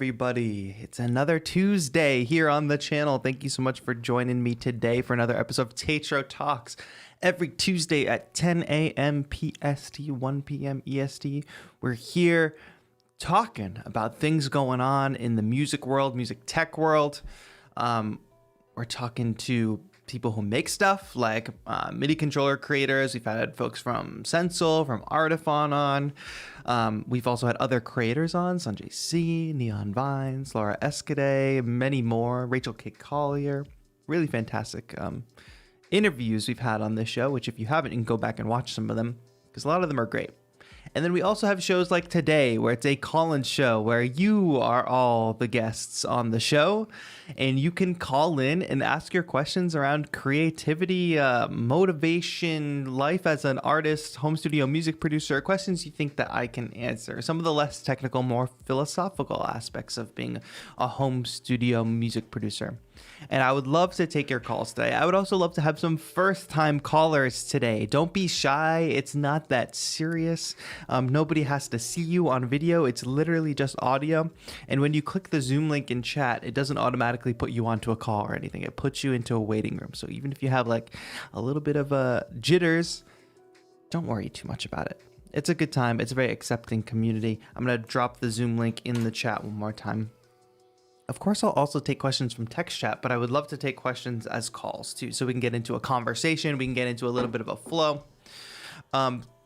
everybody. It's another Tuesday here on the channel. Thank you so much for joining me today for another episode of TAETRO Talks. Every Tuesday at 10 a.m. PST, 1 p.m. EST, we're here talking about things going on in the music world, music tech world. We're talking to people who make stuff like MIDI controller creators. We've had folks from Sensel, from Artifon on. We've also had other creators on, Sanjay C, Neon Vines, Laura Escade, many more, Rachel K. Collier. Really fantastic interviews we've had on this show, which if you haven't, you can go back and watch some of them because a lot of them are great. And then we also have shows like today, where it's a call-in show where you are all the guests on the show and you can call in and ask your questions around creativity, motivation, life as an artist, home studio music producer, questions you think that I can answer. Some of the less technical, more philosophical aspects of being a home studio music producer. And I would love to take your calls today. I would also love to have some first-time callers today. Don't be shy. It's not that serious. Nobody has to see you on video. It's literally just audio. And when you click the Zoom link in chat, it doesn't automatically put you onto a call or anything. It puts you into a waiting room. So even if you have like a little bit of jitters, don't worry too much about it. It's a good time. It's a very accepting community. I'm going to drop the Zoom link in the chat one more time. Of course, I'll also take questions from text chat, but I would love to take questions as calls too, so we can get into a conversation. We can get into a little bit of a flow.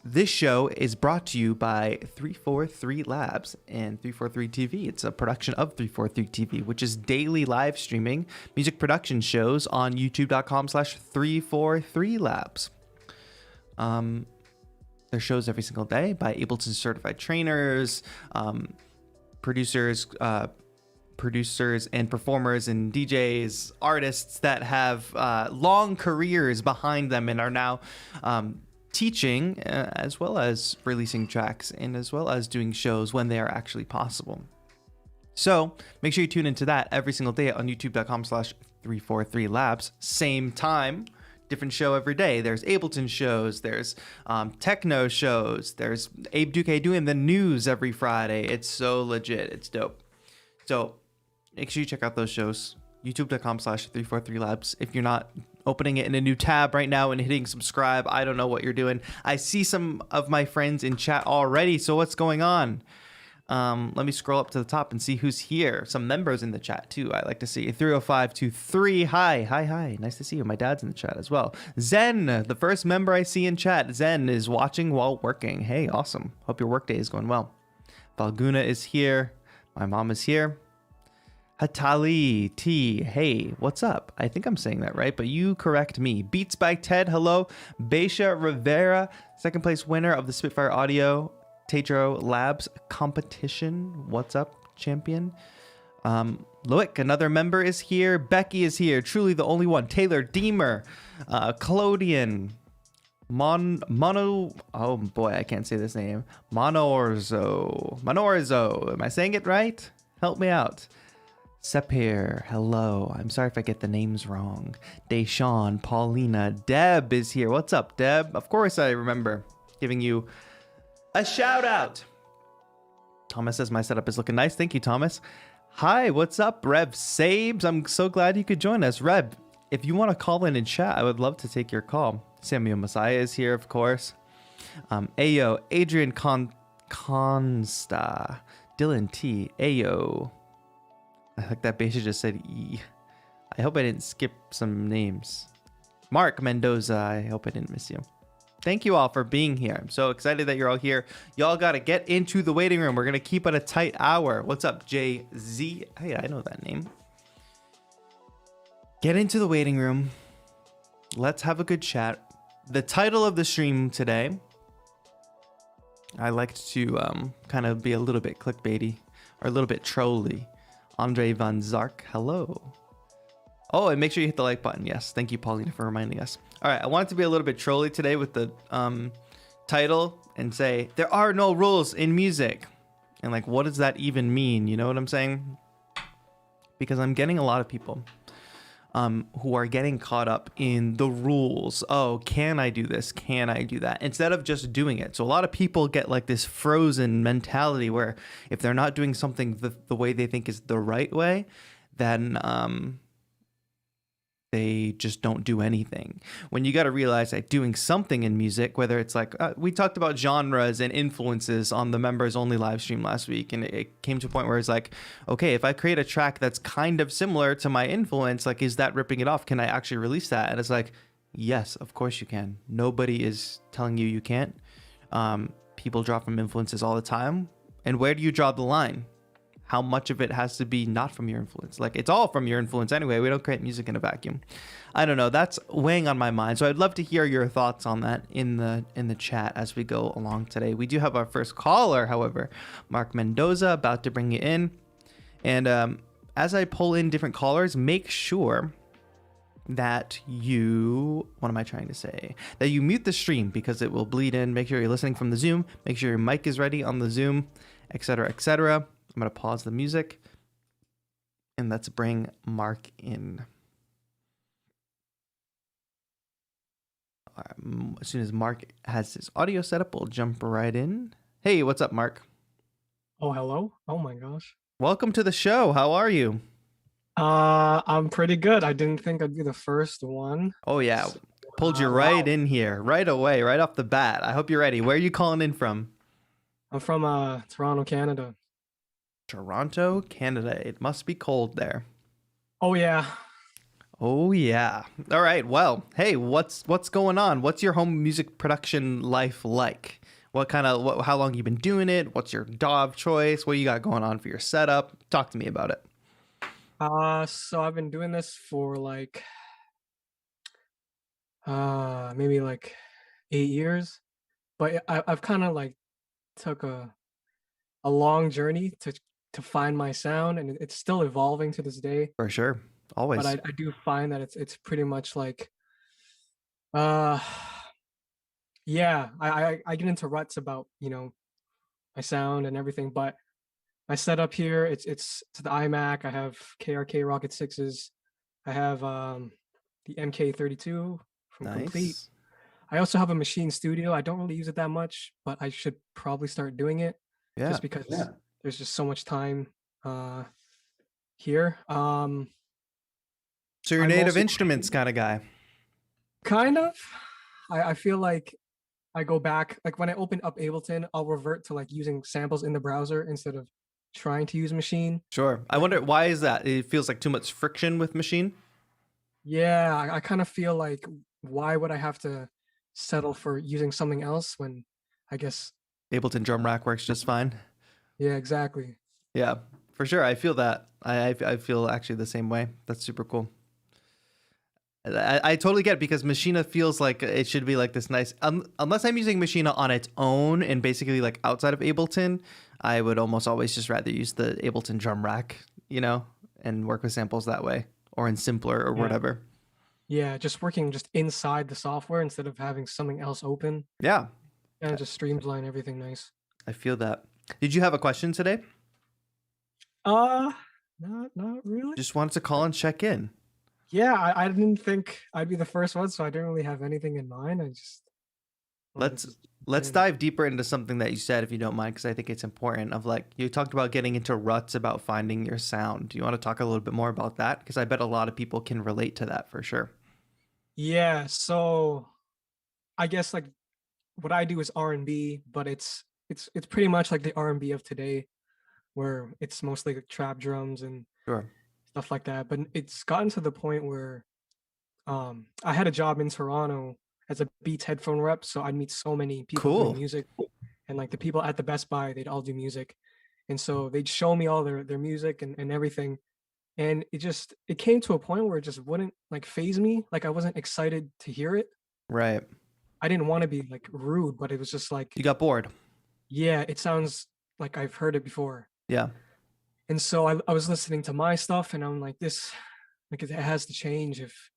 This show is brought to you by 343 Labs and 343 TV. It's a production of 343 TV, which is daily live streaming music production shows on youtube.com/343labs. There's shows every single day by Ableton-Certified trainers, producers and performers and DJs, artists that have long careers behind them and are now teaching as well as releasing tracks and as well as doing shows when they are actually possible. So make sure you tune into that every single day on youtube.com/343labs. Same time, different show every day. There's Ableton shows, there's techno shows, there's Abe Duque doing the news every Friday. It's so legit. It's dope. So make sure you check out those shows, youtube.com/343labs. If you're not opening it in a new tab right now and hitting subscribe, I don't know what you're doing. I see some of my friends in chat already, so what's going on? Let me scroll up to the top and see who's here. Some members in the chat too. I like to see 30523. Hi. Nice to see you. My dad's in the chat as well. Zen, the first member I see in chat. Zen is watching while working. Hey, awesome. Hope your workday is going well. Falguna is here. My mom is here. Hatali T, hey, what's up? I think I'm saying that right, but you correct me. Beats by Ted, hello. Beisha Rivera, second place winner of the Spitfire Audio TAETRO Labs competition. What's up, champion? Loic, another member, is here. Becky is here. Truly the only one. Taylor Deemer, Clodian, oh boy, I can't say this name. Monorzo. Am I saying it right? Help me out. Sepir, hello. I'm sorry if I get the names wrong. Deshawn, Paulina, Deb is here. What's up, Deb? Of course I remember giving you a shout out. Thomas says my setup is looking nice. Thank you, Thomas. Hi, what's up, Rev Sabes? I'm so glad you could join us. Rev, if you want to call in and chat, I would love to take your call. Samuel Messiah is here, of course. Ayo, Adrian Consta, Dylan T, Ayo. I like that Beisha just said E. I hope I didn't skip some names. Mark Mendoza, I hope I didn't miss you. Thank you all for being here. I'm so excited that you're all here. Y'all got to get into the waiting room. We're going to keep it a tight hour. What's up, JZ? Hey, I know that name. Get into the waiting room. Let's have a good chat. The title of the stream today, I like to kind of be a little bit clickbaity or a little bit trolly. Andre Van Zark, hello. Oh, and make sure you hit the like button. Yes, thank you, Paulina, for reminding us. All right, I wanted to be a little bit trolly today with the title and say, there are no rules in music. And like, what does that even mean? You know what I'm saying? Because I'm getting a lot of people who are getting caught up in the rules. Oh, can I do this? Can I do that? Instead of just doing it. So a lot of people get like this frozen mentality where if they're not doing something the way they think is the right way, then they just don't do anything. When you got to realize that doing something in music, whether it's like we talked about genres and influences on the members only live stream last week, and it came to a point where it's like, okay, if I create a track that's kind of similar to my influence, like, is that ripping it off? Can I actually release that? And it's like, yes, of course you can. Nobody is telling you can't. People draw from influences all the time. And where do you draw the line? How much of it has to be not from your influence? Like, it's all from your influence anyway. We don't create music in a vacuum. I don't know. That's weighing on my mind. So I'd love to hear your thoughts on that in the chat as we go along today. We do have our first caller, however, Mark Mendoza, about to bring you in. And as I pull in different callers, make sure that you, what am I trying to say? That you mute the stream because it will bleed in. Make sure you're listening from the Zoom. Make sure your mic is ready on the Zoom, etc., etc. I'm going to pause the music and let's bring Mark in. As soon as Mark has his audio set up, we'll jump right in. Hey, what's up, Mark? Oh, hello. Oh my gosh. Welcome to the show. How are you? I'm pretty good. I didn't think I'd be the first one. Oh, yeah. So, Pulled you right in here, right away, right off the bat. I hope you're ready. Where are you calling in from? I'm from Toronto, Canada. Toronto, Canada. It must be cold there. Oh yeah. Oh yeah. All right. Well, hey, what's going on? What's your home music production life like? How long you been doing it? What's your DAW of choice? What you got going on for your setup? Talk to me about it. So I've been doing this for like maybe like 8 years, but I've kind of like took a long journey to find my sound, and it's still evolving to this day. For sure. Always. But I do find that it's pretty much like uh yeah, I get into ruts about, my sound and everything, but my setup here, it's the iMac. I have KRK Rocket 6s. I have the MK32 from Complete. Nice. I also have a machine studio. I don't really use it that much, but I should probably start doing it Yeah. just because there's just so much time here. So you're a native instruments kind of guy. Kind of. I feel like I go back, like when I open up Ableton, I'll revert to like using samples in the browser instead of trying to use machine. Sure. I wonder, why is that? It feels like too much friction with machine. Yeah, I kind of feel like, why would I have to settle for using something else when I guess Ableton drum rack works just fine. Yeah, exactly. Yeah, for sure. I feel that. I feel actually the same way. That's super cool. I totally get it, because Machina feels like it should be like this nice, unless I'm using Machina on its own and basically like outside of Ableton, I would almost always just rather use the Ableton drum rack, and work with samples that way, or in Simpler or whatever. Yeah, just working just inside the software instead of having something else open. Yeah. And just streamline everything nice. I feel that. Did you have a question today? Not really. Just wanted to call and check in. Yeah, I didn't think I'd be the first one, so I didn't really have anything in mind. I just let's dive deeper into something that you said, if you don't mind, because I think it's important. Of like, you talked about getting into ruts, about finding your sound. Do you want to talk a little bit more about that? Because I bet a lot of people can relate to that for sure. Yeah, so I guess like what I do is R&B, but it's pretty much like the R&B of today, where it's mostly like trap drums and stuff like that. But it's gotten to the point where I had a job in Toronto as a Beats headphone rep, so I'd meet so many people doing music, and like the people at the Best Buy, they'd all do music, and so they'd show me all their music and everything, and it came to a point where it just wouldn't like phase me. Like I wasn't excited to hear it. Right. I didn't want to be like rude, but it was just like, you got bored. Yeah, it sounds like I've heard it before. Yeah. And so I was listening to my stuff, and I'm like, this, like it has to change if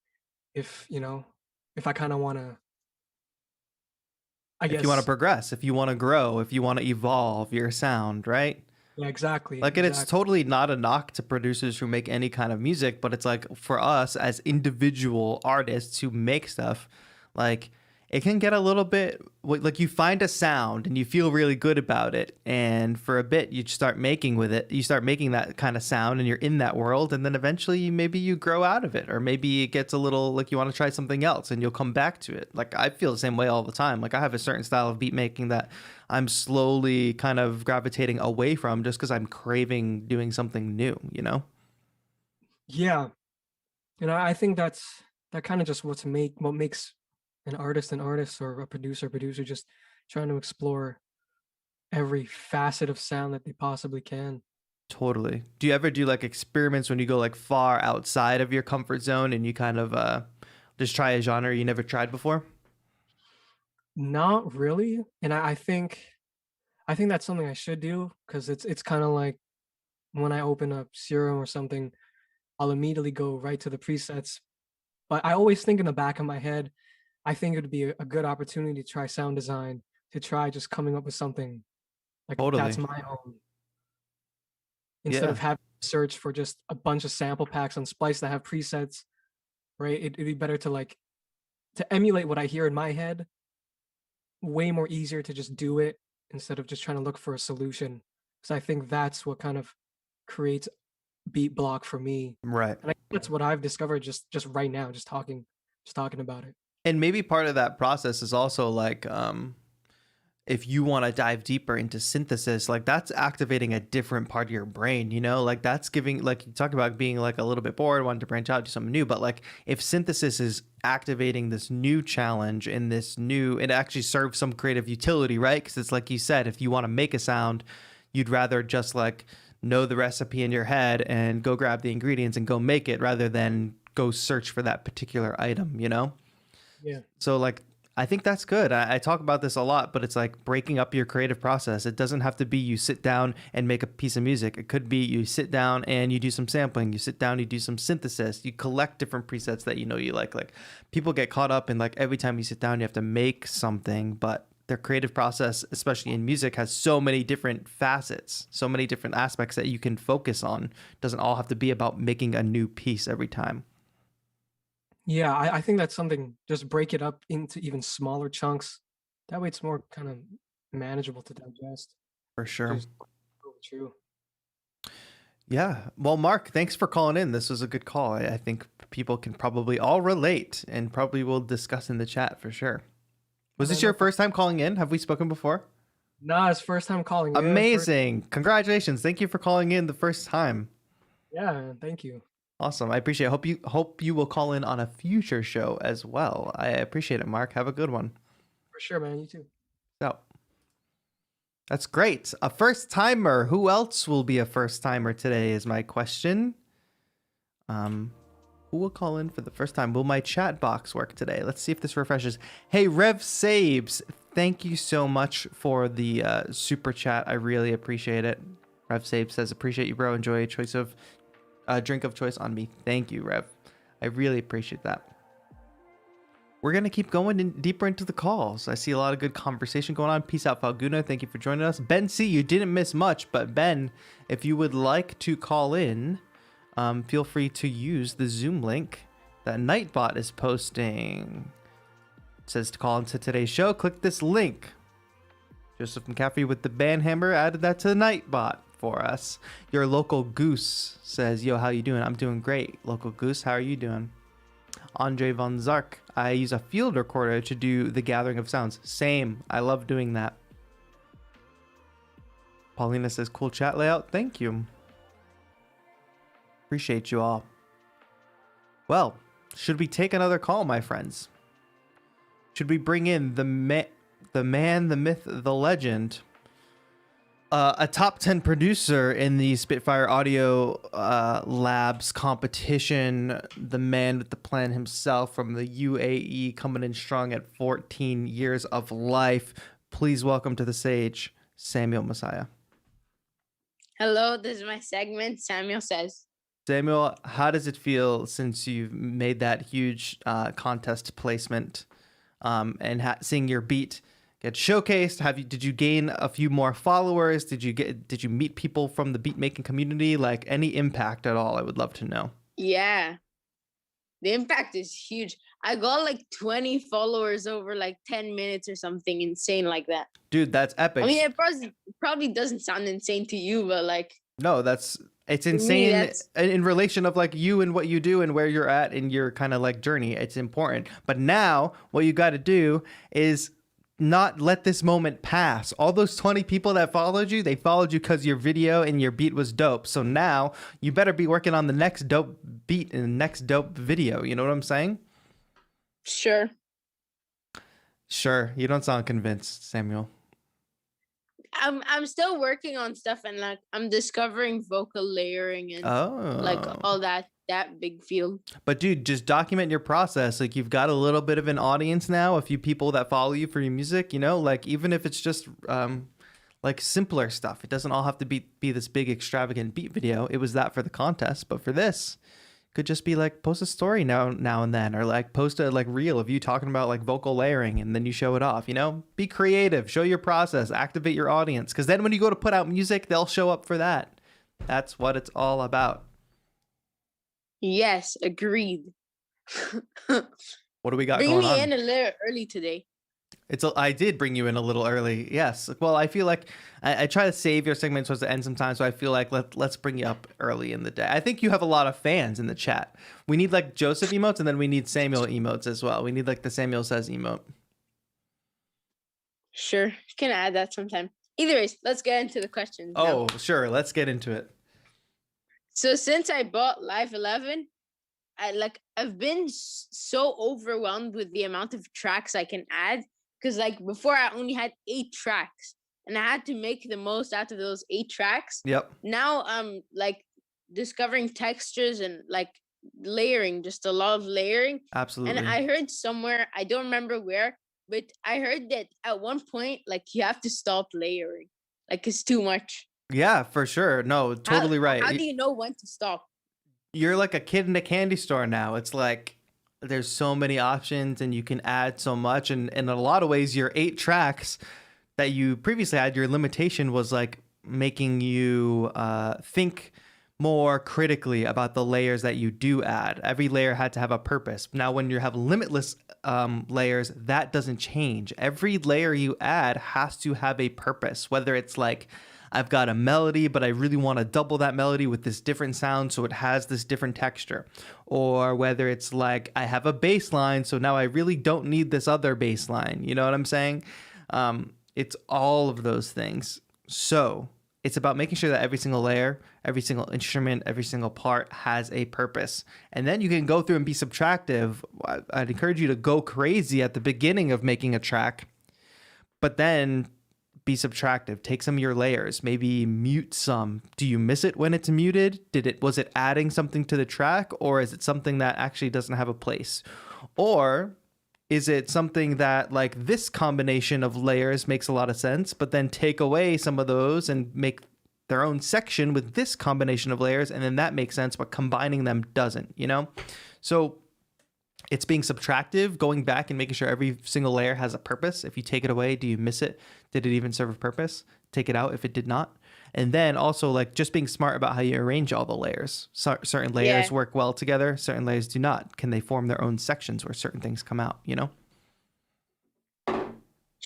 I kind of want to, I guess, if you want to progress, if you want to grow, if you want to evolve your sound, right? Yeah, exactly, Like, and it's exactly. totally not a knock to producers who make any kind of music, but it's like for us as individual artists who make stuff, like it can get a little bit like you find a sound and you feel really good about it. And for a bit, you start making with it. You start making that kind of sound and you're in that world. And then eventually, maybe you grow out of it, or maybe it gets a little like you want to try something else and you'll come back to it. Like, I feel the same way all the time. Like, I have a certain style of beat making that I'm slowly kind of gravitating away from just because I'm craving doing something new, you know? Yeah, and I think that kind of just what makes an artist, or a producer, just trying to explore every facet of sound that they possibly can. Totally. Do you ever do like experiments when you go like far outside of your comfort zone and you kind of just try a genre you never tried before? Not really, and I think that's something I should do, because it's kind of like when I open up Serum or something, I'll immediately go right to the presets. But I always think in the back of my head, I think it would be a good opportunity to try sound design, to try just coming up with something like that's Totally. my own, instead Yeah. of having to search for just a bunch of sample packs on Splice that have presets, right? It'd be better to like to emulate what I hear in my head, way more easier to just do it instead of just trying to look for a solution. Because I think that's what kind of creates beat block for me. Right. And I think that's what I've discovered just right now, just talking about it. And maybe part of that process is also like if you want to dive deeper into synthesis, like that's activating a different part of your brain, you know, like that's giving, like you talk about being like a little bit bored, wanting to branch out, do something new. But like if synthesis is activating this new challenge and this new, it actually serves some creative utility, right? Because it's like you said, if you want to make a sound, you'd rather just like know the recipe in your head and go grab the ingredients and go make it rather than go search for that particular item, you know? Yeah. So like I think that's good. I talk about this a lot, but it's like breaking up your creative process. It doesn't have to be you sit down and make a piece of music. It could be you sit down and you do some sampling. You sit down, you do some synthesis. You collect different presets that you know you like. Like people get caught up in like every time you sit down, you have to make something, but their creative process, especially in music, has so many different facets, so many different aspects that you can focus on. It doesn't all have to be about making a new piece every time. Yeah, I think that's something, just break it up into even smaller chunks. That way it's more kind of manageable to digest, For which sure. is totally true. Yeah. Well, Mark, thanks for calling in. This was a good call. I think people can probably all relate and probably will discuss in the chat for sure. Yeah, Was this man, your no problem. first time calling in? Have we spoken before? Nah, it's first time calling. Yeah, first. Amazing. Congratulations. Thank you for calling in the first time. Yeah, thank you. Awesome. I appreciate it. Hope you will call in on a future show as well. I appreciate it, Mark. Have a good one. For sure, man. You too. So that's great. A first timer. Who else will be a first timer today is my question. Who will call in for the first time? Will my chat box work today? Let's see if this refreshes. Hey, Rev Sabes, thank you so much for the super chat. I really appreciate it. Rev Sabes says, appreciate you, bro. Enjoy a choice of drink of choice on me. Thank you, Rev. I really appreciate that. We're going to keep going deeper into the calls. I see a lot of good conversation going on. Peace out, Falguna. Thank you for joining us. Ben C, you didn't miss much, but Ben, if you would like to call in, feel free to use the Zoom link that Nightbot is posting. It says to call into today's show. Click this link. Joseph McCaffrey with the band hammer added that to the Nightbot for us. Your local goose says, yo, how you doing? I'm doing great. Local goose, how are you doing? Andre Von Zark, I use a field recorder to do the gathering of sounds. Same. I love doing that. Paulina says, cool chat layout. Thank you. Appreciate you all. Well, should we take another call, my friends? Should we bring in the man, the myth, the legend, a top 10 producer in the Spitfire Audio Labs competition, the man with the plan himself from the UAE, coming in strong at 14 years of life. Please welcome to the stage, Samuel Messiah. Hello, this is my segment, Samuel Says. Samuel, how does it feel since you've made that huge contest placement and seeing your beat get showcased? Did you gain a few more followers? Did you meet people from the beat making community? Like any impact at all? I would love to know. Yeah, the impact is huge. I got like 20 followers over like 10 minutes or something insane like that. Dude, that's epic. I mean, it probably doesn't sound insane to you, but like, no, it's me, insane that's- in relation of like you and what you do and where you're at in your kind of like journey. It's important. But now what you got to do is not let this moment pass. All those 20 people that followed you, they followed you because your video and your beat was dope. So now you better be working on the next dope beat and the next dope video. You know what I'm saying? sure. Sure. You don't sound convinced, Samuel. I'm still working on stuff, and like I'm discovering vocal layering and like Oh. all that big field. But dude, just document your process. Like you've got a little bit of an audience now, a few people that follow you for your music, you know, like even if it's just like simpler stuff. It doesn't all have to be this big extravagant beat video. It was that for the contest, but for this, could just be like post a story now and then, or like post a like reel of you talking about like vocal layering and then you show it off, you know? Be creative, show your process, activate your audience, because then when you go to put out music, they'll show up for that. That's what it's all about. Yes, agreed. What do we got Bring going me on? in a little early today. I did bring you in a little early. Yes. Well, I feel like I try to save your segments towards the end sometimes. So I feel like let's bring you up early in the day. I think you have a lot of fans in the chat. We need like Joseph emotes, and then we need Samuel emotes as well. We need like the Samuel Says emote. Sure, can add that sometime. Either ways, let's get into the questions. now. Oh, sure. Let's get into it. So since I bought Live 11, I've been so overwhelmed with the amount of tracks I can add, because like before I only had 8 tracks and I had to make the most out of those 8 tracks. Yep. Now I'm like discovering textures and like layering, just a lot of layering. Absolutely. And I heard somewhere, I don't remember where, but I heard that at one point, like you have to stop layering. Like it's too much. Yeah, for sure. No, totally right. How do you know when to stop? You're like a kid in a candy store now. It's like there's so many options and you can add so much. And in a lot of ways, your 8 tracks that you previously had, your limitation was like making you think more critically about the layers that you do add. Every layer had to have a purpose. Now, when you have limitless layers, that doesn't change. Every layer you add has to have a purpose, whether it's like, I've got a melody, but I really want to double that melody with this different sound so it has this different texture. Or whether it's like, I have a bass line, so now I really don't need this other bass line. You know what I'm saying? It's all of those things. So it's about making sure that every single layer, every single instrument, every single part has a purpose. And then you can go through and be subtractive. I'd encourage you to go crazy at the beginning of making a track, but then be subtractive. Take some of your layers, maybe mute some. Do you miss it when it's muted? Was it adding something to the track, or is it something that actually doesn't have a place? Or is it something that like this combination of layers makes a lot of sense, but then take away some of those and make their own section with this combination of layers, and then that makes sense, but combining them doesn't, you know? So it's being subtractive, going back and making sure every single layer has a purpose. If you take it away, do you miss it? Did it even serve a purpose? Take it out if it did not. And then also like just being smart about how you arrange all the layers. Certain layers work well together, certain layers do not. Can they form their own sections where certain things come out, you know?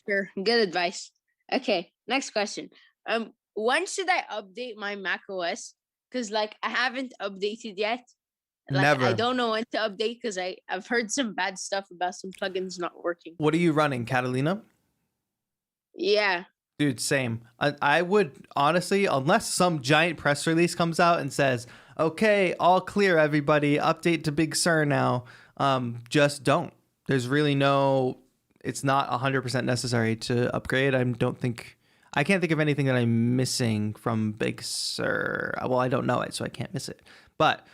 Sure, good advice. Okay, next question. When should I update my Mac OS? Because like I haven't updated yet. Like Never. I don't know when to update because I've heard some bad stuff about some plugins not working. What are you running, Catalina? Yeah. Dude, same. I would honestly, unless some giant press release comes out and says, okay, all clear, everybody, update to Big Sur now, just don't. There's really it's not 100% necessary to upgrade. I can't think of anything that I'm missing from Big Sur. Well, I don't know it, so I can't miss it. But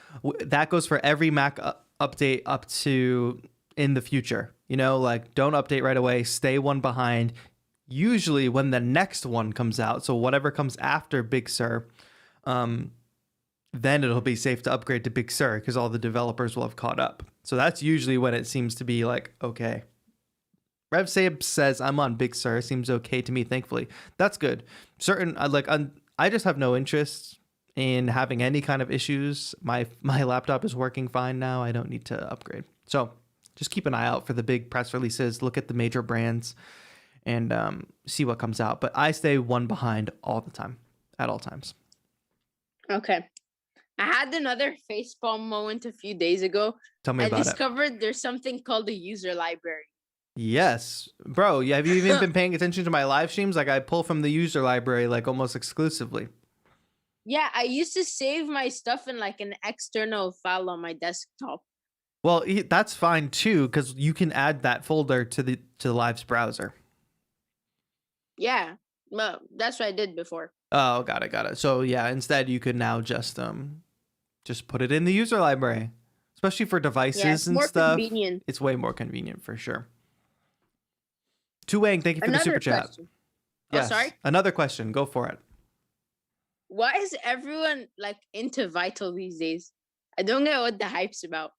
that goes for every Mac update up to in the future. You know, like don't update right away, stay one behind. Usually when the next one comes out, so whatever comes after Big Sur, then it'll be safe to upgrade to Big Sur because all the developers will have caught up. So that's usually when it seems to be like, okay. Rev Sabe says, I'm on Big Sur. Seems okay to me, thankfully. That's good. I just have no interest in having any kind of issues. My laptop is working fine now. I don't need to upgrade. So just keep an eye out for the big press releases. Look at the major brands and see what comes out. But I stay one behind all the time, at all times. Okay. I had another facepalm moment a few days ago. Tell me about it. I discovered there's something called a user library. Yes, bro. Yeah, have you even been paying attention to my live streams? Like I pull from the user library like almost exclusively. Yeah, I used to save my stuff in like an external file on my desktop. Well, that's fine too, because you can add that folder to the Live's browser. Yeah, well, that's what I did before. Oh, got it. So yeah, instead you could now just put it in the user library, especially for devices and stuff. Convenient. It's way more convenient for sure. Tu Wang, thank you for the super chat. Question. Yes. Oh, sorry. Another question. Go for it. Why is everyone like into Vital these days? I don't get what the hype's about.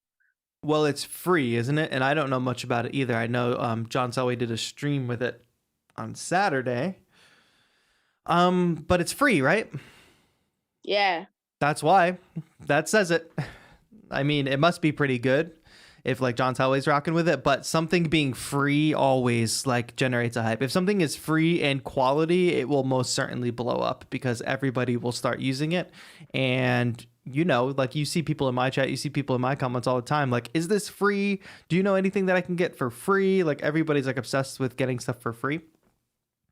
Well, it's free, isn't it? And I don't know much about it either. I know John Selway did a stream with it on Saturday. But it's free, right? Yeah. That's why. That says it. I mean, it must be pretty good if like John Selway's rocking with it, but something being free always like generates a hype. If something is free and quality, it will most certainly blow up because everybody will start using it. And you know, like you see people in my chat, you see people in my comments all the time, like, is this free? Do you know anything that I can get for free? Like everybody's like obsessed with getting stuff for free.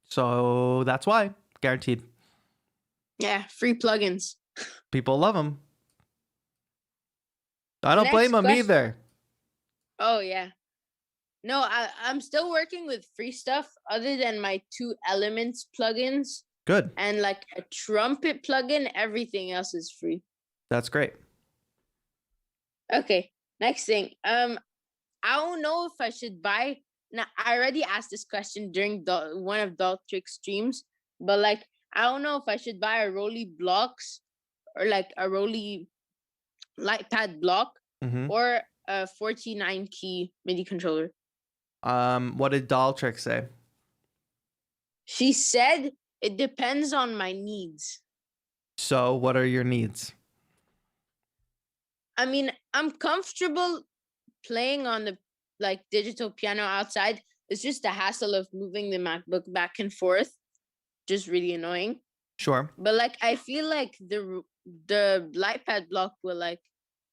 So that's why, guaranteed. Yeah, free plugins. People love them. I don't blame them question. either. Oh yeah. No, I'm still working with free stuff other than my 2 Elements plugins. Good. And like a trumpet plugin, everything else is free. That's great. Okay, next thing. I don't know if I should buy. Now, I already asked this question during one of Daltric's streams, but like, I don't know if I should buy a Rolly Blocks or like a Rolly Lightpad block or a 49 key MIDI controller. What did Daltric say? She said it depends on my needs. So what are your needs? I mean, I'm comfortable playing on the like digital piano outside. It's just the hassle of moving the MacBook back and forth. Just really annoying. Sure. But like, I feel like the Lightpad block will like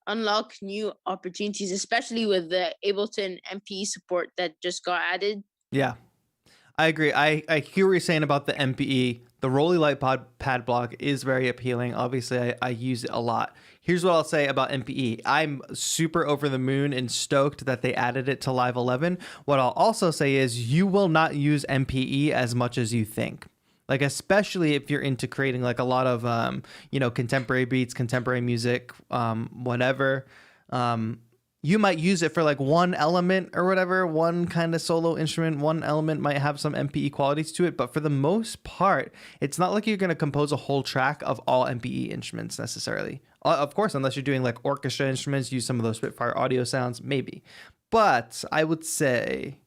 unlock new opportunities, especially with the Ableton MPE support that just got added. Yeah, I agree. I hear what you're saying about the MPE. The Rolly Lightpad block is very appealing. Obviously, I use it a lot. Here's what I'll say about MPE. I'm super over the moon and stoked that they added it to Live 11. What I'll also say is you will not use MPE as much as you think. Like, especially if you're into creating like a lot of, contemporary beats, contemporary music, whatever. You might use it for like one element or whatever, one kind of solo instrument. One element might have some MPE qualities to it, but for the most part, it's not like you're going to compose a whole track of all MPE instruments necessarily. Of course, unless you're doing like orchestra instruments, use some of those Spitfire audio sounds, maybe. But I would say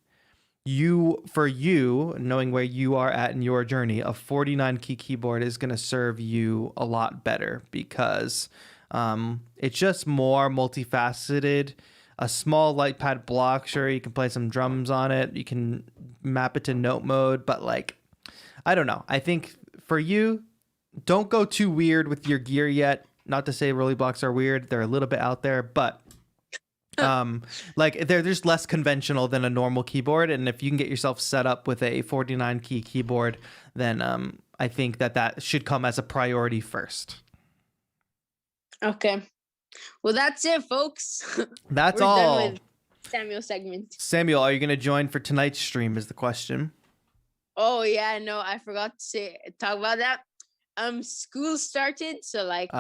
for you, knowing where you are at in your journey, a 49 key keyboard is going to serve you a lot better because it's just more multifaceted. A small Lightpad block, sure, you can play some drums on it. You can map it to note mode, but like, I don't know. I think for you, don't go too weird with your gear yet. Not to say Rolly blocks are weird. They're a little bit out there, but like they're just less conventional than a normal keyboard. And if you can get yourself set up with a 49 key keyboard, then I think that should come as a priority first. Okay. Well, that's it, folks. That's We're all. done with Samuel's segment. Samuel, are you going to join for tonight's stream is the question. Oh, yeah, no, I forgot to talk about that. School started, so like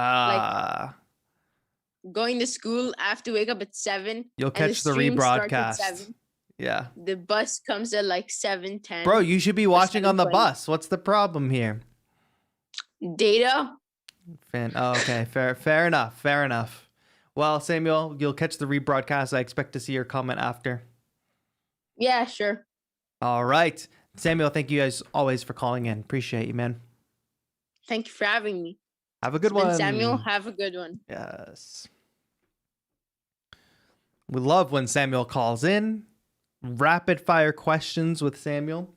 going to school, I have to wake up at 7. You'll catch the stream starts at rebroadcast. 7. Yeah. The bus comes at like 7:10. Bro, you should be watching on the 7:20. bus. What's the problem here? Data. Okay. Fair enough. Well, Samuel, you'll catch the rebroadcast. I expect to see your comment after. Yeah, sure. All right. Samuel, thank you guys always for calling in. Appreciate you, man. Thank you for having me. Have a good It's been one. Samuel. Have a good one. Yes. We love when Samuel calls in. Rapid fire questions with Samuel.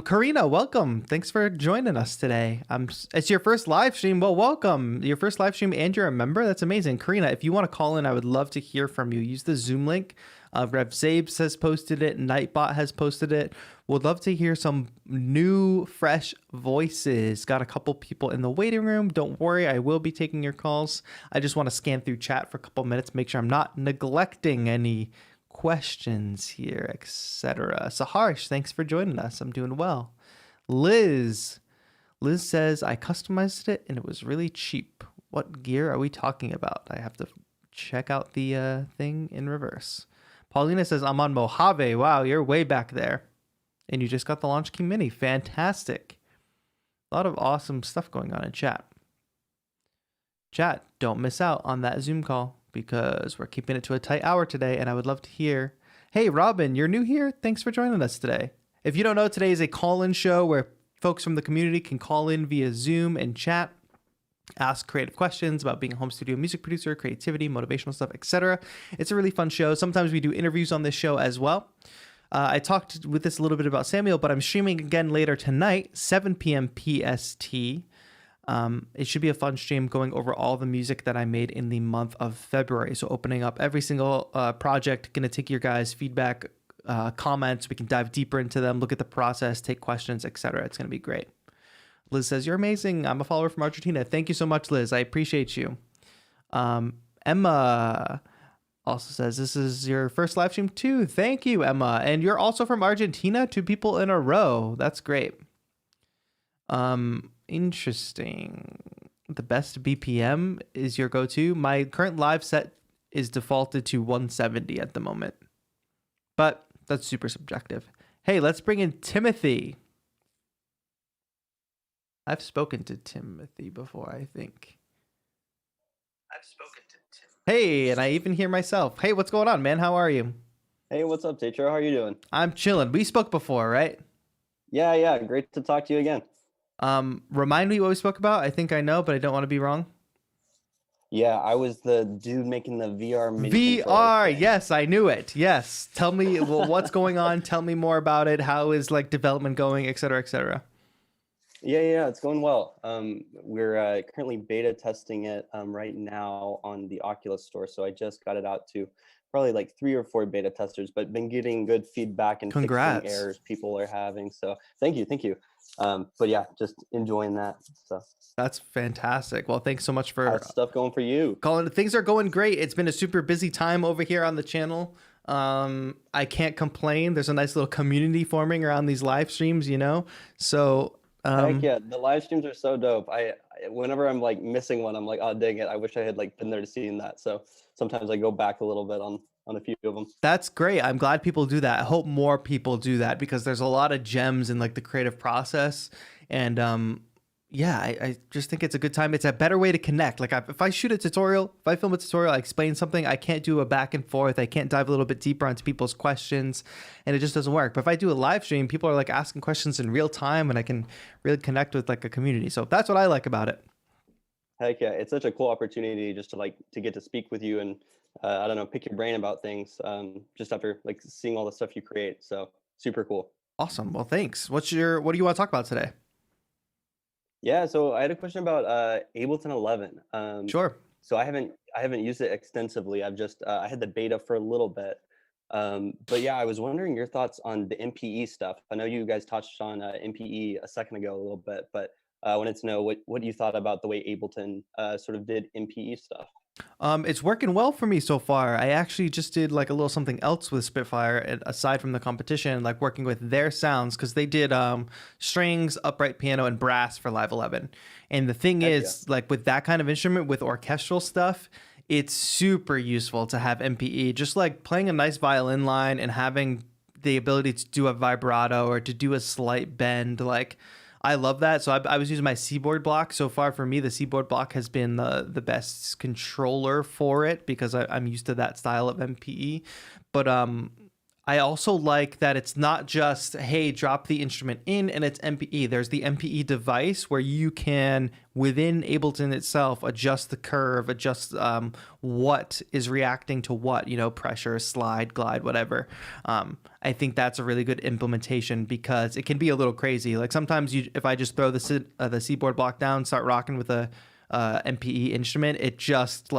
Karina, welcome. Thanks for joining us today. It's your first live stream. Well, welcome. Your first live stream and you're a member. That's amazing. Karina, if you want to call in, I would love to hear from you. Use the Zoom link. Rev Zabes has posted it. Nightbot has posted it. Would love to hear some new, fresh voices. Got a couple people in the waiting room. Don't worry, I will be taking your calls. I just want to scan through chat for a couple minutes, make sure I'm not neglecting any questions here, etc. Saharsh, thanks for joining us. I'm doing well. Liz says, I customized it and it was really cheap. What gear are we talking about? I have to check out the thing in reverse. Paulina says, I'm on Mojave. Wow, you're way back there. And you just got the Launch Key Mini. Fantastic. A lot of awesome stuff going on in chat. Chat, don't miss out on that Zoom call because we're keeping it to a tight hour today, and I would love to hear, hey, Robin, you're new here? Thanks for joining us today. If you don't know, today is a call-in show where folks from the community can call in via Zoom and chat, ask creative questions about being a home studio music producer, creativity, motivational stuff, etc. It's a really fun show. Sometimes we do interviews on this show as well. I talked with this a little bit about Samuel, but I'm streaming again later tonight, 7 p.m. PST. It should be a fun stream going over all the music that I made in the month of February. So opening up every single project, going to take your guys' feedback, comments. We can dive deeper into them, look at the process, take questions, etc. It's going to be great. Liz says, you're amazing. I'm a follower from Argentina. Thank you so much, Liz. I appreciate you. Emma also says, this is your first live stream too. Thank you, Emma. And you're also from Argentina? 2 people in a row. That's great. Interesting. The best BPM is your go-to. My current live set is defaulted to 170 at the moment, but that's super subjective. Hey, let's bring in Timothy. I've spoken to Timothy before, I think. Hey, and I even hear myself. Hey, what's going on, man? How are you? Hey, what's up, TAETRO? How are you doing? I'm chilling. We spoke before, right? Yeah. Great to talk to you again. Remind me what we spoke about. I think I know, but I don't want to be wrong. Yeah, I was the dude making the VR MIDI VR, yes, I knew it. Yes. Tell me what's going on. Tell me more about it. How is like development going, et cetera, et cetera. Yeah, it's going well. We're currently beta testing it right now on the Oculus store. So I just got it out to probably like 3 or 4 beta testers, but been getting good feedback and Congrats. fixing errors people are having. So thank you. But yeah, just enjoying that stuff. That's fantastic. Well, thanks so much for how's stuff going for you. Colin. Things are going great. It's been a super busy time over here on the channel. I can't complain. There's a nice little community forming around these live streams, you know? So heck yeah, the live streams are so dope. Whenever I'm like missing one, I'm like, oh dang it, I wish I had like been there to see that. So sometimes I go back a little bit on a few of them. That's great. I'm glad people do that. I hope more people do that because there's a lot of gems in like the creative process. And yeah, I just think it's a good time. It's a better way to connect. Like if I shoot a tutorial, if I film a tutorial, I explain something, I can't do a back and forth. I can't dive a little bit deeper onto people's questions and it just doesn't work. But if I do a live stream, people are like asking questions in real time and I can really connect with like a community. So that's what I like about it. Heck yeah, it's such a cool opportunity just to get to speak with you and I don't know, pick your brain about things just after like seeing all the stuff you create. So super cool. Awesome. Well, thanks. What do you want to talk about today? Yeah, so I had a question about Ableton 11. Sure. So I haven't used it extensively. I've just I had the beta for a little bit. But yeah, I was wondering your thoughts on the MPE stuff. I know you guys touched on MPE a second ago a little bit, but I wanted to know what you thought about the way Ableton sort of did MPE stuff. It's working well for me so far. I actually just did like a little something else with Spitfire aside from the competition, like working with their sounds because they did strings, upright piano, and brass for Live 11. And the thing is, like with that kind of instrument, with orchestral stuff, it's super useful to have MPE. Just like playing a nice violin line and having the ability to do a vibrato or to do a slight bend, like I love that. So I was using my Seaboard block. So far for me, the Seaboard block has been the best controller for it because I'm used to that style of MPE. But I also like that it's not just, hey, drop the instrument in and it's MPE. There's the MPE device where you can, within Ableton itself, adjust the curve, adjust what is reacting to what, pressure, slide, glide, whatever. I think that's a really good implementation because it can be a little crazy. Like sometimes if I just throw the C board block down, start rocking with a MPE instrument, it just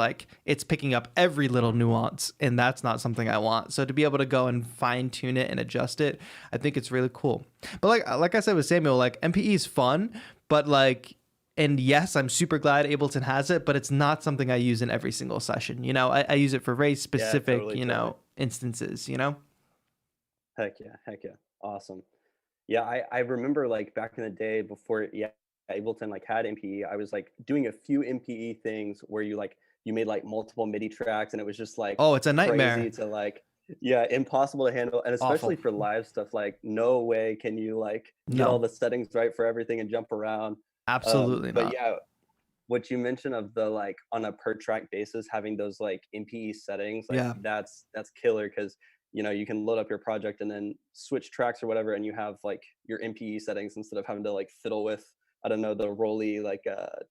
it's picking up every little nuance, and that's not something I want. So to be able to go and fine tune it and adjust it, I think it's really cool. But like I said with Samuel, MPE is fun, but and yes, I'm super glad Ableton has it, but it's not something I use in every single session. I use it for very specific, totally. Instances, Heck yeah. Awesome. Yeah, I remember back in the day before Ableton had MPE, I was doing a few MPE things where you made multiple MIDI tracks, and it was just oh, it's a nightmare. Crazy to impossible to handle, and especially for live stuff, no way can you get all the settings right for everything and jump around. Absolutely not. But yeah, what you mentioned of the on a per track basis having those MPE settings, that's killer, because you can load up your project and then switch tracks or whatever, and you have your MPE settings instead of having to fiddle with, I don't know, the Rolly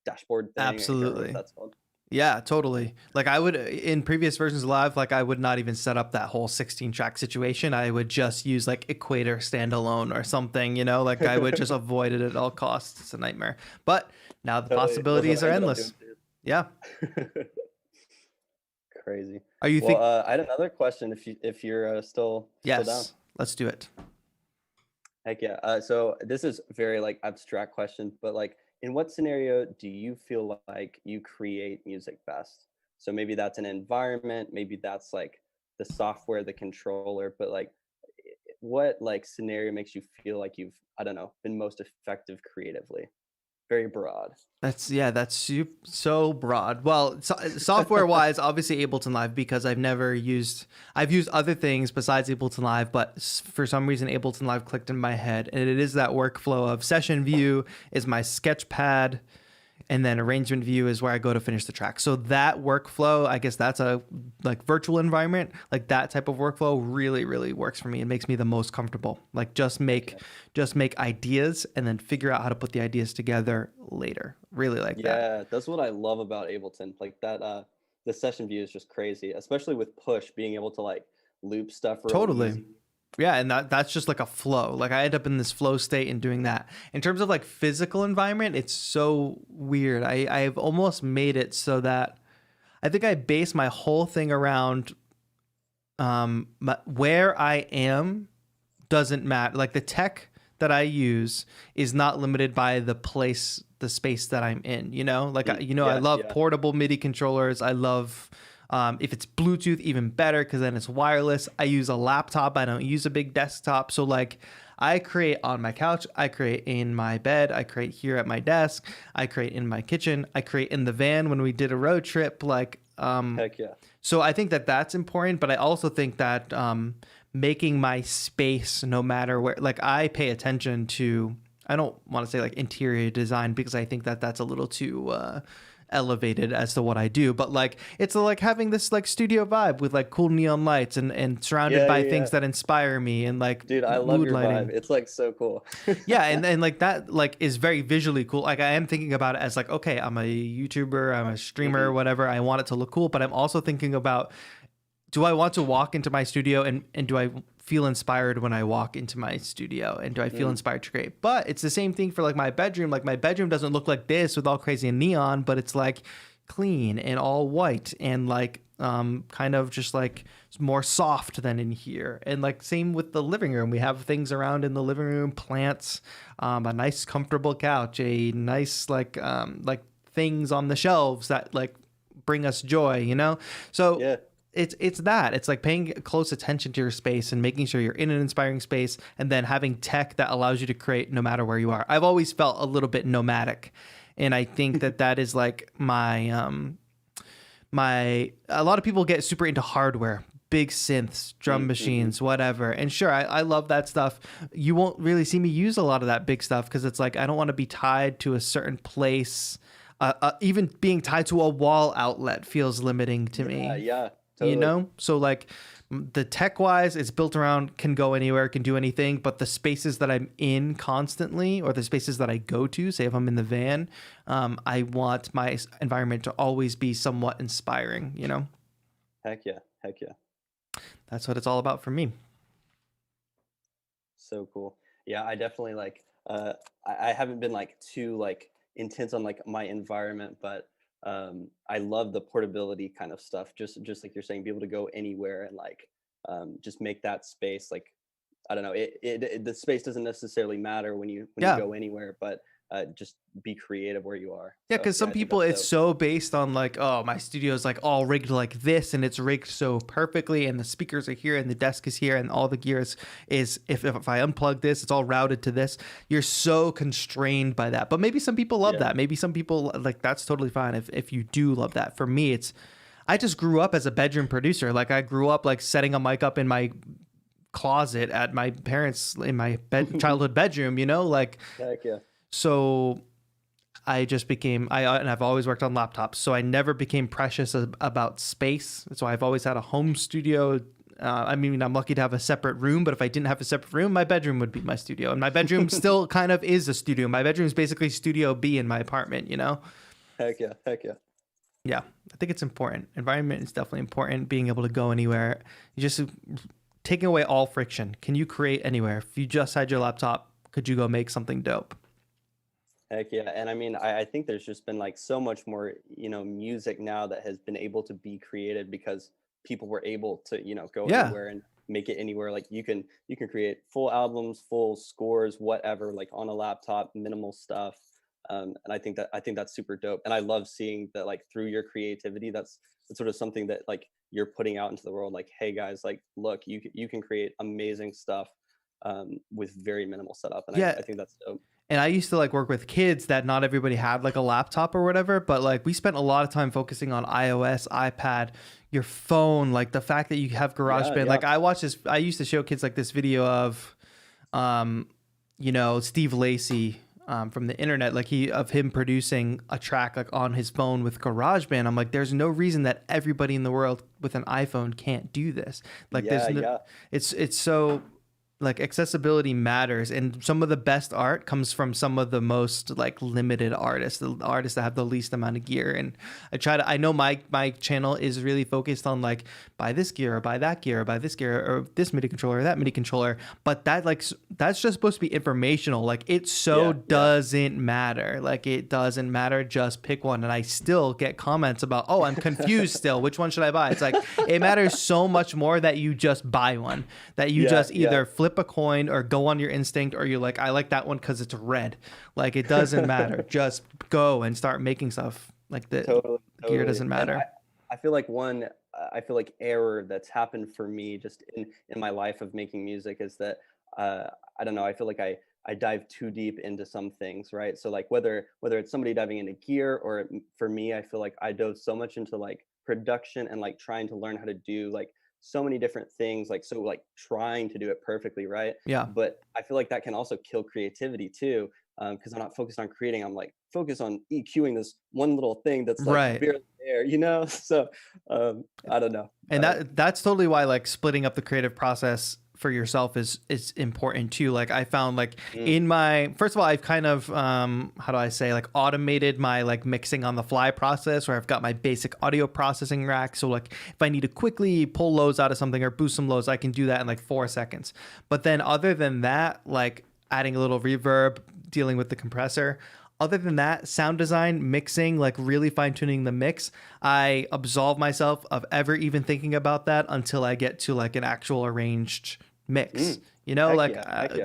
dashboard thing. Absolutely. That's called. Yeah, totally. I would, in previous versions of Live, I would not even set up that whole 16 track situation. I would just use Equator standalone or something, I would just avoid it at all costs. It's a nightmare. But now the possibilities are endless. Yeah. Crazy. Are you I had another question if you're still down. Let's do it. Heck yeah. So this is very abstract question, but in what scenario do you feel like you create music best? So maybe that's an environment, maybe that's the software, the controller, but what scenario makes you feel like you've, I don't know, been most effective creatively? Very broad. That's so broad. Well, software wise, obviously Ableton Live, because I've used other things besides Ableton Live, but for some reason Ableton Live clicked in my head, and it is that workflow of session view is my sketch pad, and then arrangement view is where I go to finish the track. So that workflow, I guess that's a virtual environment, that type of workflow really, really works for me. It makes me the most comfortable. Just make ideas and then figure out how to put the ideas together later. Really that. Yeah, that's what I love about Ableton. That the session view is just crazy, especially with push, being able to loop stuff really totally easy. Yeah, and that's just a flow. I end up in this flow state and doing that. In terms of physical environment, it's so weird. I've almost made it so that I think I base my whole thing around where I am doesn't matter. The tech that I use is not limited by the space that I'm in, I love portable MIDI controllers. I love if it's Bluetooth, even better, because then it's wireless. I use a laptop. I don't use a big desktop. So I create on my couch. I create in my bed. I create here at my desk. I create in my kitchen. I create in the van when we did a road trip. Heck yeah. So I think that that's important, but I also think that making my space, no matter where, I pay attention to, I don't want to say interior design, because I think that that's a little too elevated as to what I do, but it's having this studio vibe with cool neon lights and surrounded by things that inspire me, and dude, I love your lighting. vibe. It's so cool. Yeah, and that is very visually cool. I am thinking about it as okay, I'm a YouTuber, I'm a streamer, whatever. I want it to look cool, but I'm also thinking about, do I want to walk into my studio and do I feel inspired when I walk into my studio, and do I feel inspired to create? But it's the same thing for my bedroom. My bedroom doesn't look like this with all crazy and neon, but it's clean and all white and kind of just more soft than in here. And same with the living room. We have things around in the living room, plants, a nice comfortable couch, a nice things on the shelves that bring us joy, So yeah. It's that. It's paying close attention to your space and making sure you're in an inspiring space, and then having tech that allows you to create no matter where you are. I've always felt a little bit nomadic, and I think that is my a lot of people get super into hardware, big synths, drum machines, whatever. And sure, I love that stuff. You won't really see me use a lot of that big stuff because it's I don't want to be tied to a certain place. Even being tied to a wall outlet feels limiting to me. Yeah. you Totally. know? So like the tech wise, it's built around, can go anywhere, can do anything, but the spaces that I'm in constantly, or the spaces that I go to, say if I'm in the van, I want my environment to always be somewhat inspiring, you know? Heck yeah. Heck yeah. That's what it's all about for me. So cool. Yeah, I definitely like I haven't been like too like intense on like my environment, but I love the portability kind of stuff. Just like you're saying, be able to go anywhere and like just make that space like I don't know, the space doesn't necessarily matter when you Yeah. go anywhere, but just be creative where you are. Yeah, So because some I think people, that's it's dope. so based on like, oh, my studio is like all rigged like this, and it's rigged so perfectly, and the speakers are here, and the desk is here, and all the gear is if I unplug this, it's all routed to this. You're so constrained by that. But maybe some people love Yeah. that. Maybe some people like that's totally fine if you do love that. For me, it's I just grew up as a bedroom producer. Like I grew up like setting a mic up in my closet at my parents in my childhood bedroom, you know, like Heck yeah. so I just became and I've always worked on laptops, so I never became precious about space. So I've always had a home studio. I mean, I'm lucky to have a separate room, but if I didn't have a separate room, my bedroom would be my studio, and my bedroom still kind of is a studio. My bedroom is basically Studio B in my apartment, you know? Heck yeah. Heck yeah. Yeah, I think it's important. Environment is definitely important. Being able to go anywhere, you just taking away all friction. Can you create anywhere? If you just had your laptop, could you go make something dope? Heck yeah. And I mean, I think there's just been like so much more, you know, music now that has been able to be created because people were able to, you know, go Yeah. anywhere and make it anywhere. Like you can create full albums, full scores, whatever, like on a laptop, minimal stuff. And I think that's super dope. And I love seeing that like through your creativity, that's sort of something that like you're putting out into the world. Like, hey guys, like look, you can create amazing stuff with very minimal setup. And Yeah. I think that's dope. And I used to like work with kids that not everybody had like a laptop or whatever, but like we spent a lot of time focusing on iOS, iPad, your phone, like the fact that you have GarageBand. Yeah. Like I used to show kids like this video of, you know, Steve Lacy from the internet, like of him producing a track like on his phone with GarageBand. I'm like, there's no reason that everybody in the world with an iPhone can't do this. Like it's so like accessibility matters, and some of the best art comes from some of the most like limited artists, the artists that have the least amount of gear. And I know my channel is really focused on like buy this gear or buy that gear or buy this gear or this MIDI controller or that MIDI controller, but that's just supposed to be informational. Like it doesn't matter. Like it doesn't matter. Just pick one. And I still get comments about, oh, I'm confused still. Which one should I buy? It's like it matters so much more that you just buy one, that you just either flip a coin or go on your instinct, or you're like, I like that one because it's red. Like it doesn't matter. Just go and start making stuff. Like the gear doesn't matter. I feel like I feel like error that's happened for me just in my life of making music is that I don't know, I feel like I dive too deep into some things, right? So like whether it's somebody diving into gear or for me, I feel like I dove so much into like production and like trying to learn how to do like so many different things, like so like trying to do it perfectly, right? Yeah. But I feel like that can also kill creativity too, because I'm not focused on creating. I'm like focused on EQing this one little thing that's like barely there, you know? So I don't know. And that's totally why like splitting up the creative process for yourself is important too. Like I found like in my, first of all, I've kind of how do I say, like automated my like mixing on the fly process, where I've got my basic audio processing rack. So like if I need to quickly pull lows out of something or boost some lows, I can do that in like 4 seconds. But then other than that, like adding a little reverb, dealing with the compressor, other than that, sound design, mixing, like really fine tuning the mix, I absolve myself of ever even thinking about that until I get to like an actual arranged mix, you know,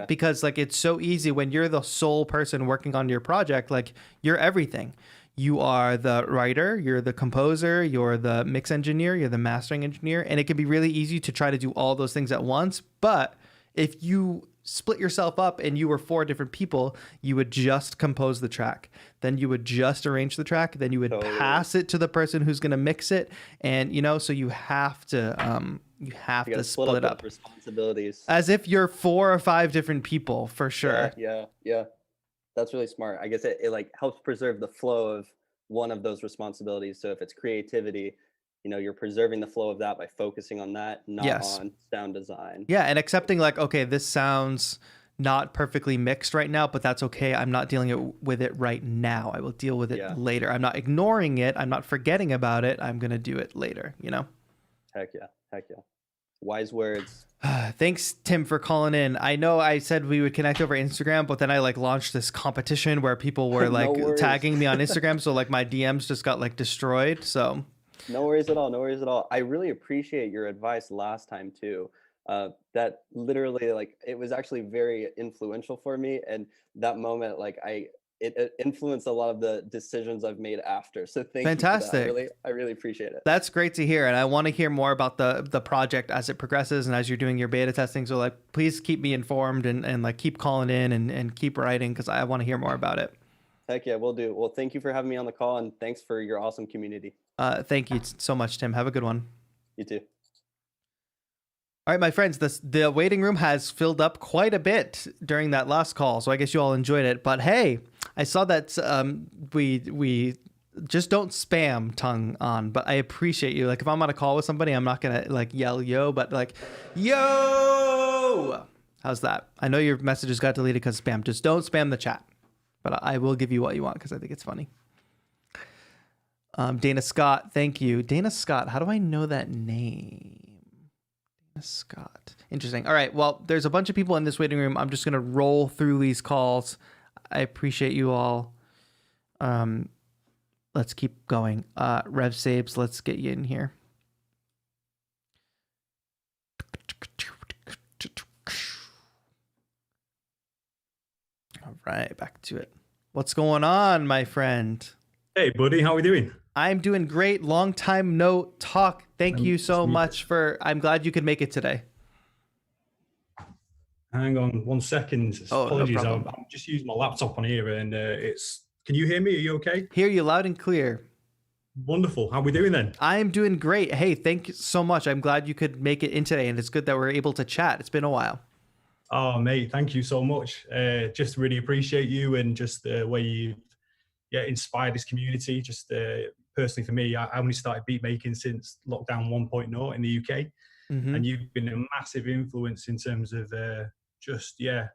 because like it's so easy when you're the sole person working on your project, like you're everything. You are the writer, you're the composer, you're the mix engineer, you're the mastering engineer, and it can be really easy to try to do all those things at once. But if you split yourself up and you were 4 different people, you would just compose the track, then you would just arrange the track, then you would pass it to the person who's going to mix it. And you know, so you have to split up responsibilities as if you're 4 or 5 different people, for sure. Yeah, that's really smart. I guess it like helps preserve the flow of one of those responsibilities. So if it's creativity, you're preserving the flow of that by focusing on that, not Yes. on sound design. Yeah, and accepting like, okay, this sounds not perfectly mixed right now, but that's okay. I'm not dealing with it right now. I will deal with it Yeah. later. I'm not ignoring it. I'm not forgetting about it. I'm going to do it later, you know? Heck yeah. Heck yeah. Wise words. Thanks, Tim, for calling in. I know I said we would connect over Instagram, but then I like launched this competition where people were No like worries. tagging me on Instagram. So like my DMs just got like destroyed. So No worries at all. No worries at all. I really appreciate your advice last time too. That literally, like, it was actually very influential for me, and that moment, like, it influenced a lot of the decisions I've made after. So thank you for that. Fantastic. I really appreciate it. that's great to hear. And I want to hear more about the project as it progresses and as you're doing your beta testing. So like, please keep me informed and like keep calling in and keep writing because I want to hear more about it. Heck yeah, we'll do. Well, thank you for having me on the call, and thanks for your awesome community. Thank you so much, Tim. Have a good one. You too. All right, my friends, the waiting room has filled up quite a bit during that last call, so I guess you all enjoyed it. But hey, I saw that we just don't spam tongue on, but I appreciate you. Like if I'm on a call with somebody, I'm not gonna like yell yo, but like yo. How's that? I know your messages got deleted because of spam. Just don't spam the chat, but I will give you what you want because I think it's funny. Dana Scott, thank you. Dana Scott, how do I know that name? Scott. Interesting. All right. Well, there's a bunch of people in this waiting room. I'm just going to roll through these calls. I appreciate you all. Let's keep going. Rev Sabes, let's get you in here. All right. Back to it. What's going on, my friend? Hey, buddy. How are we doing? I'm doing great. Long time no talk. Thank you so much I'm glad you could make it today. Hang on 1 second. Apologies. No I'm problem. just using my laptop on here and can you hear me? Are you okay? Hear you loud and clear. Wonderful. How are we doing then? I'm doing great. Hey, thank you so much. I'm glad you could make it in today, and it's good that we're able to chat. It's been a while. Oh, mate, thank you so much. Just really appreciate you and just the way you inspired this community. Just personally for me, I only started beat making since lockdown 1.0 in the UK. Mm-hmm. And you've been a massive influence in terms of That's your sound,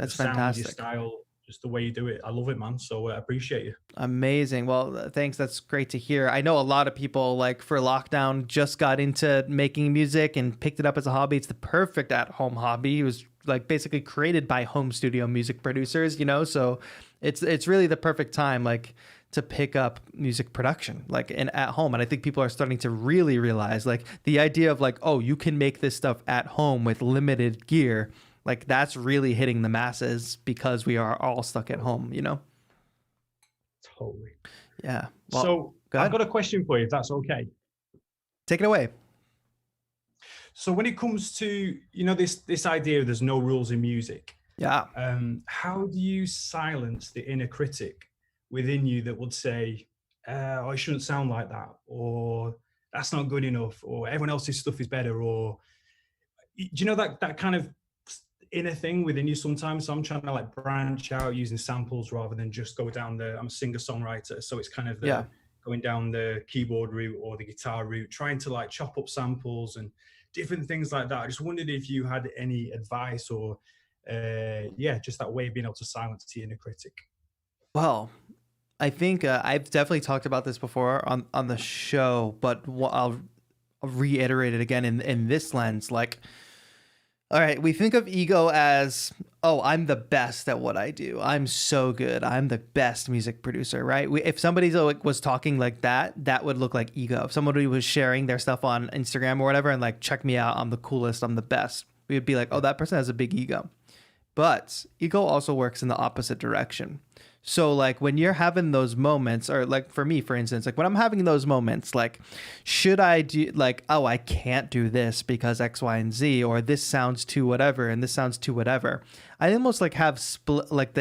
fantastic. your style, just the way you do it. I love it, man. So I appreciate you. Amazing. Well, thanks. That's great to hear. I know a lot of people like for lockdown just got into making music and picked it up as a hobby. It's the perfect at-home hobby. It was like basically created by home studio music producers, you know, so it's really the perfect time like to pick up music production like at home. And I think people are starting to really realize like the idea of like, oh, you can make this stuff at home with limited gear. Like that's really hitting the masses because we are all stuck at home, you know? Totally. Yeah. Well, So I've got a question for you, if that's okay. Take it away. So when it comes to, this idea of there's no rules in music, Yeah. how do you silence the inner critic within you that would say, oh, it shouldn't sound like that, or that's not good enough, or everyone else's stuff is better, or do you know that kind of inner thing within you sometimes? So I'm trying to like branch out using samples rather than just go down I'm a singer-songwriter, so it's kind of going down the keyboard route or the guitar route, trying to like chop up samples and different things like that. I just wondered if you had any advice or just that way of being able to silence the inner critic. Well, I think I've definitely talked about this before on the show, but I'll reiterate it again in this lens. Like, all right, we think of ego as, oh, I'm the best at what I do. I'm so good. I'm the best music producer, right? If somebody was talking like that, that would look like ego. If somebody was sharing their stuff on Instagram or whatever and like, check me out, I'm the coolest, I'm the best, we would be like, oh, that person has a big ego. But ego also works in the opposite direction. So like when you're having those moments, or like for me, for instance, like when I'm having those moments, like, should I do like, oh, I can't do this because X, Y, and Z, or this sounds too whatever, and this sounds too whatever. I almost like have split, like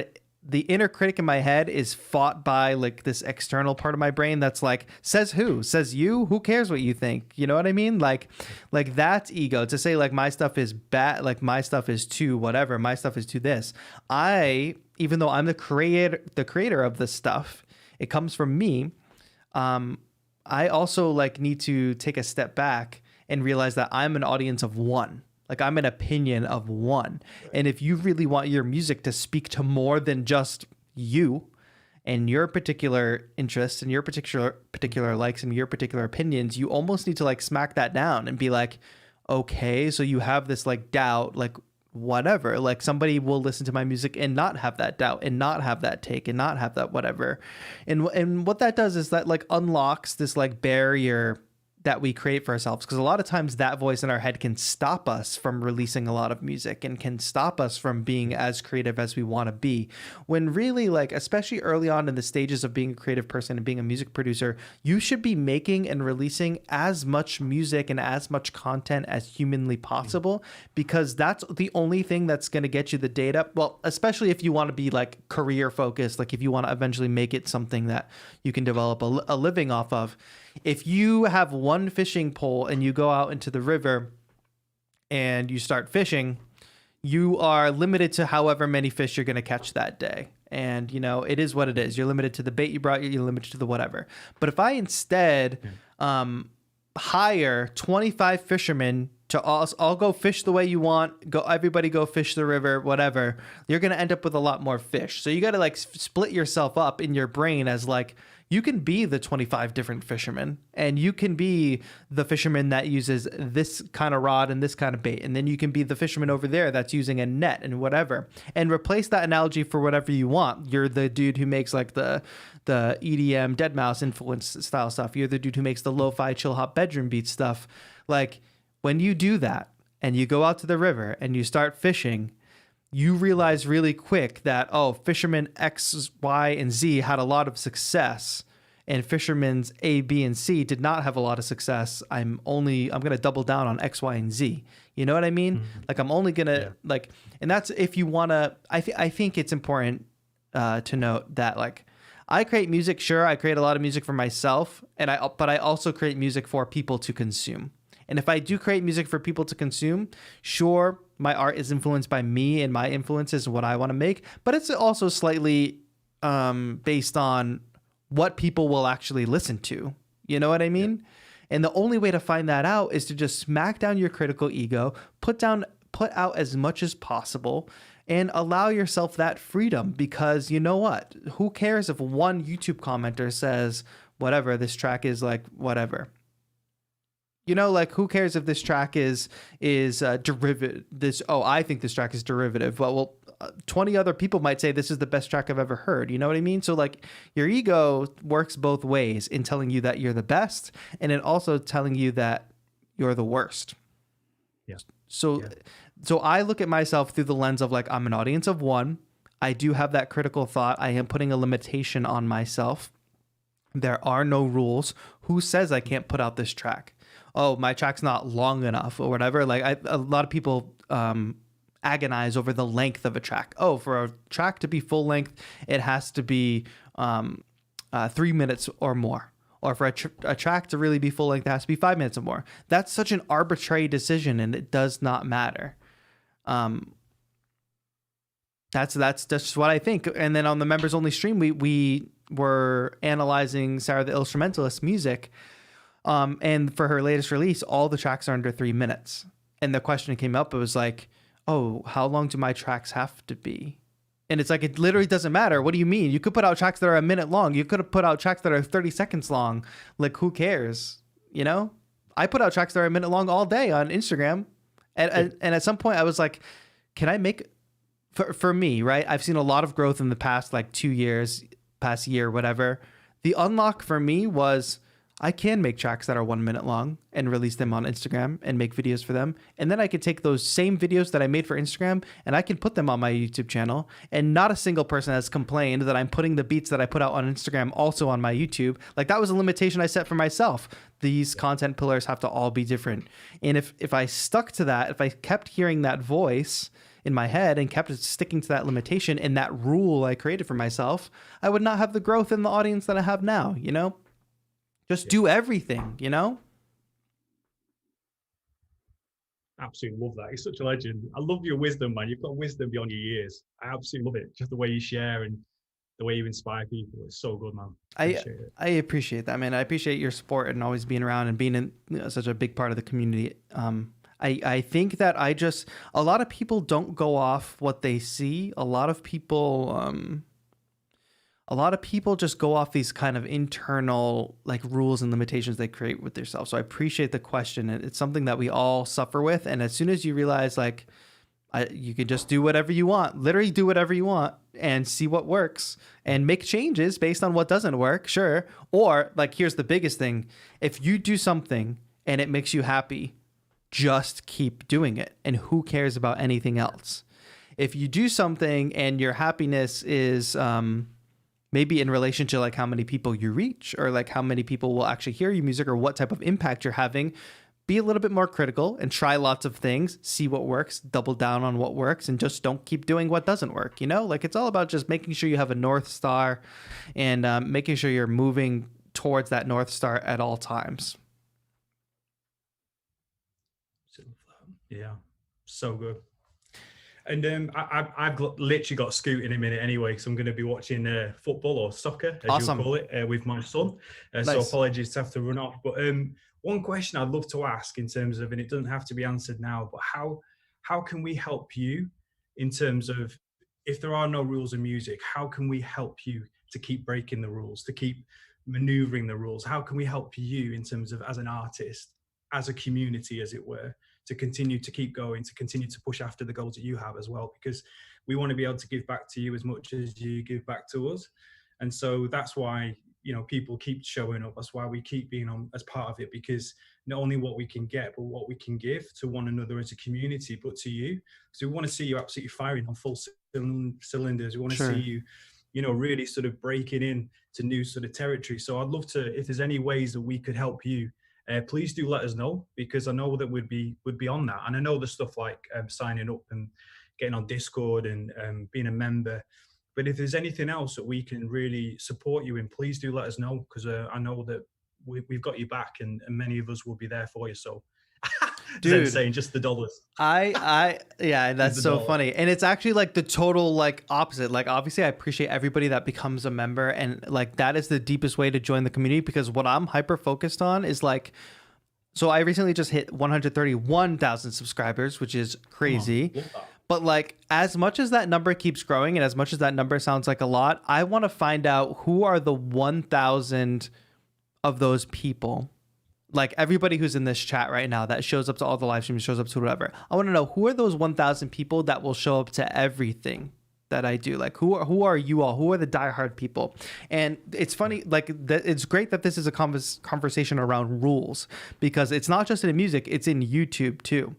the inner critic in my head is fought by like this external part of my brain that's like, says who? Says you? Who cares what you think? You know what I mean? Like that's ego. To say like my stuff is bad, like my stuff is too whatever, my stuff is too this. Even though I'm the creator of this stuff, it comes from me. I also like need to take a step back and realize that I'm an audience of one. Like I'm an opinion of one. And if you really want your music to speak to more than just you and your particular interests and your particular likes and your particular opinions, you almost need to like smack that down and be like, okay, so you have this like doubt, like whatever, like somebody will listen to my music and not have that doubt and not have that take and not have that whatever. And what that does is that like unlocks this like barrier that we create for ourselves, because a lot of times that voice in our head can stop us from releasing a lot of music and can stop us from being as creative as we want to be, when really, like, especially early on in the stages of being a creative person and being a music producer, you should be making and releasing as much music and as much content as humanly possible, because that's the only thing that's going to get you the data. Well, especially if you want to be like career focused, like if you want to eventually make it something that you can develop a living off of. If you have one fishing pole and you go out into the river and you start fishing, you are limited to however many fish you're going to catch that day. And, you know, it is what it is. You're limited to the bait you brought, you're limited to the whatever. But if I instead hire 25 fishermen to all go fish the way you want, everybody go fish the river, whatever, you're going to end up with a lot more fish. So you got to like split yourself up in your brain as like, you can be the 25 different fishermen, and you can be the fisherman that uses this kind of rod and this kind of bait. And then you can be the fisherman over there that's using a net and whatever, and replace that analogy for whatever you want. You're the dude who makes like the EDM deadmau5 influence style stuff. You're the dude who makes the lo-fi chill hop bedroom beat stuff. Like when you do that and you go out to the river and you start fishing, you realize really quick that, oh, fisherman X, Y, and Z had a lot of success, and fishermen's A, B, and C did not have a lot of success. I'm going to double down on X, Y, and Z. You know what I mean? Mm-hmm. Like I'm only going to like, and that's if you want to, I think it's important to note that like, I create music. Sure. I create a lot of music for myself, but I also create music for people to consume. And if I do create music for people to consume, sure, my art is influenced by me and my influences and what I want to make, but it's also slightly based on what people will actually listen to. You know what I mean? Yeah. And the only way to find that out is to just smack down your critical ego, put out as much as possible, and allow yourself that freedom, because you know what? Who cares if one YouTube commenter says, whatever, this track is like, whatever. You know, like who cares if this track is derivative? I think this track is derivative. Well, 20 other people might say this is the best track I've ever heard. You know what I mean? So like your ego works both ways in telling you that you're the best, and in also telling you that you're the worst. Yeah. So I look at myself through the lens of like, I'm an audience of one. I do have that critical thought. I am putting a limitation on myself. There are no rules. Who says I can't put out this track? Oh, my track's not long enough or whatever. Like a lot of people agonize over the length of a track. Oh, for a track to be full length, it has to be 3 minutes or more. Or for a track to really be full length, it has to be 5 minutes or more. That's such an arbitrary decision, and it does not matter. That's just what I think. And then on the members only stream, we were analyzing Sarah the Instrumentalist's music. And for her latest release, all the tracks are under 3 minutes. And the question came up, it was like, oh, how long do my tracks have to be? And it's like, it literally doesn't matter. What do you mean? You could put out tracks that are a minute long. You could have put out tracks that are 30 seconds long. Like, who cares? You know? I put out tracks that are a minute long all day on Instagram. And at some point I was like, can I make, for me, right? I've seen a lot of growth in the past, like 2 years, past year, whatever. The unlock for me was, I can make tracks that are 1 minute long and release them on Instagram and make videos for them. And then I could take those same videos that I made for Instagram and I can put them on my YouTube channel. And not a single person has complained that I'm putting the beats that I put out on Instagram also on my YouTube. Like that was a limitation I set for myself. These content pillars have to all be different. And if I stuck to that, if I kept hearing that voice in my head and kept sticking to that limitation and that rule I created for myself, I would not have the growth in the audience that I have now, you know? Just do everything, you know? Absolutely love that. He's such a legend. I love your wisdom, man. You've got wisdom beyond your years. I absolutely love it. Just the way you share and the way you inspire people. It's so good, man. I Appreciate it. I appreciate that, man. I appreciate your support and always being around and being in such a big part of the community. I think that a lot of people don't go off what they see. A lot of people just go off these kind of internal like rules and limitations they create with themselves. So I appreciate the question. It's something that we all suffer with. And as soon as you realize like you can just do whatever you want, literally do whatever you want and see what works and make changes based on what doesn't work. Sure. Or like, here's the biggest thing. If you do something and it makes you happy, just keep doing it. And who cares about anything else? If you do something and your happiness is, maybe in relation to like how many people you reach or like how many people will actually hear your music or what type of impact you're having, be a little bit more critical and try lots of things, see what works, double down on what works, and just don't keep doing what doesn't work. You know, like it's all about just making sure you have a North Star and making sure you're moving towards that North Star at all times. Yeah, so good. And I've literally got Scoot in a minute anyway, so I'm going to be watching football or soccer, as Awesome. you call it, with my son. Nice. So apologies to have to run off. But one question I'd love to ask in terms of, and it doesn't have to be answered now, but how can we help you in terms of, if there are no rules in music, how can we help you to keep breaking the rules, to keep maneuvering the rules? How can we help you in terms of, as an artist, as a community, as it were, to continue to keep going, to continue to push after the goals that you have as well? Because we want to be able to give back to you as much as you give back to us. And so that's why, you know, people keep showing up. That's why we keep being on as part of it, because not only what we can get, but what we can give to one another as a community, but to you. So we want to see you absolutely firing on full cylinders. We want to see you, you know, really sort of breaking in to new sort of territory. So I'd love to, if there's any ways that we could help you, please do let us know, because I know that would be on that. And I know the stuff like signing up and getting on Discord and being a member. But if there's anything else that we can really support you in, please do let us know, because I know that we've got you back, and many of us will be there for you. So, dude, saying just the dollars. Yeah, that's so funny. And it's actually like the total like opposite. Like obviously I appreciate everybody that becomes a member, and like that is the deepest way to join the community, because what I'm hyper focused on is like, so I recently just hit 131,000 subscribers, which is crazy. But like, as much as that number keeps growing and as much as that number sounds like a lot, I want to find out who are the 1,000 of those people. Like everybody who's in this chat right now that shows up to all the live streams, shows up to whatever. I want to know, who are those 1,000 people that will show up to everything that I do? Like who are you all? Who are the diehard people? And it's funny, like it's great that this is a conversation around rules, because it's not just in music, it's in YouTube too.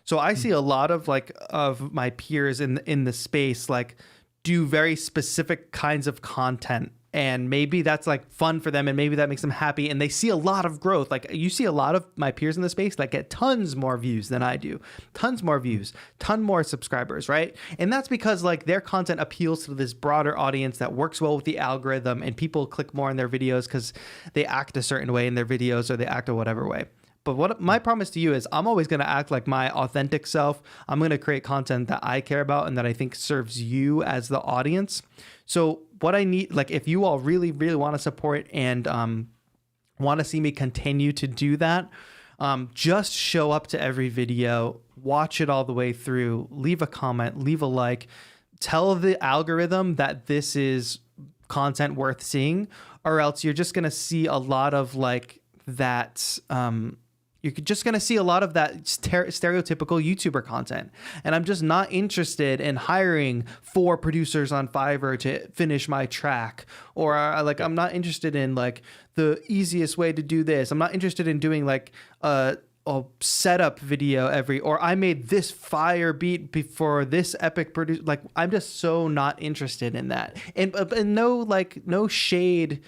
So I see a lot of like of my peers in the space like do very specific kinds of content, and maybe that's like fun for them and maybe that makes them happy, and they see a lot of growth. Like you see a lot of my peers in the space that get tons more views than I do, tons more views, ton more subscribers, right? And that's because like their content appeals to this broader audience that works well with the algorithm, and people click more on their videos because they act a certain way in their videos, or they act a whatever way. But what my promise to you is, I'm always going to act like my authentic self. I'm going to create content that I care about and that I think serves you as the audience. So what I need, like if you all really, really want to support and want to see me continue to do that, just show up to every video, watch it all the way through, leave a comment, leave a like, tell the algorithm that this is content worth seeing, or else you're just going to see a lot of like that, you're just going to see a lot of that stereotypical YouTuber content. And I'm just not interested in hiring 4 producers on Fiverr to finish my track. Or like, I'm not interested in like the easiest way to do this. I'm not interested in doing like a setup video or I made this fire beat before this epic produce. Like, I'm just so not interested in that. And no shade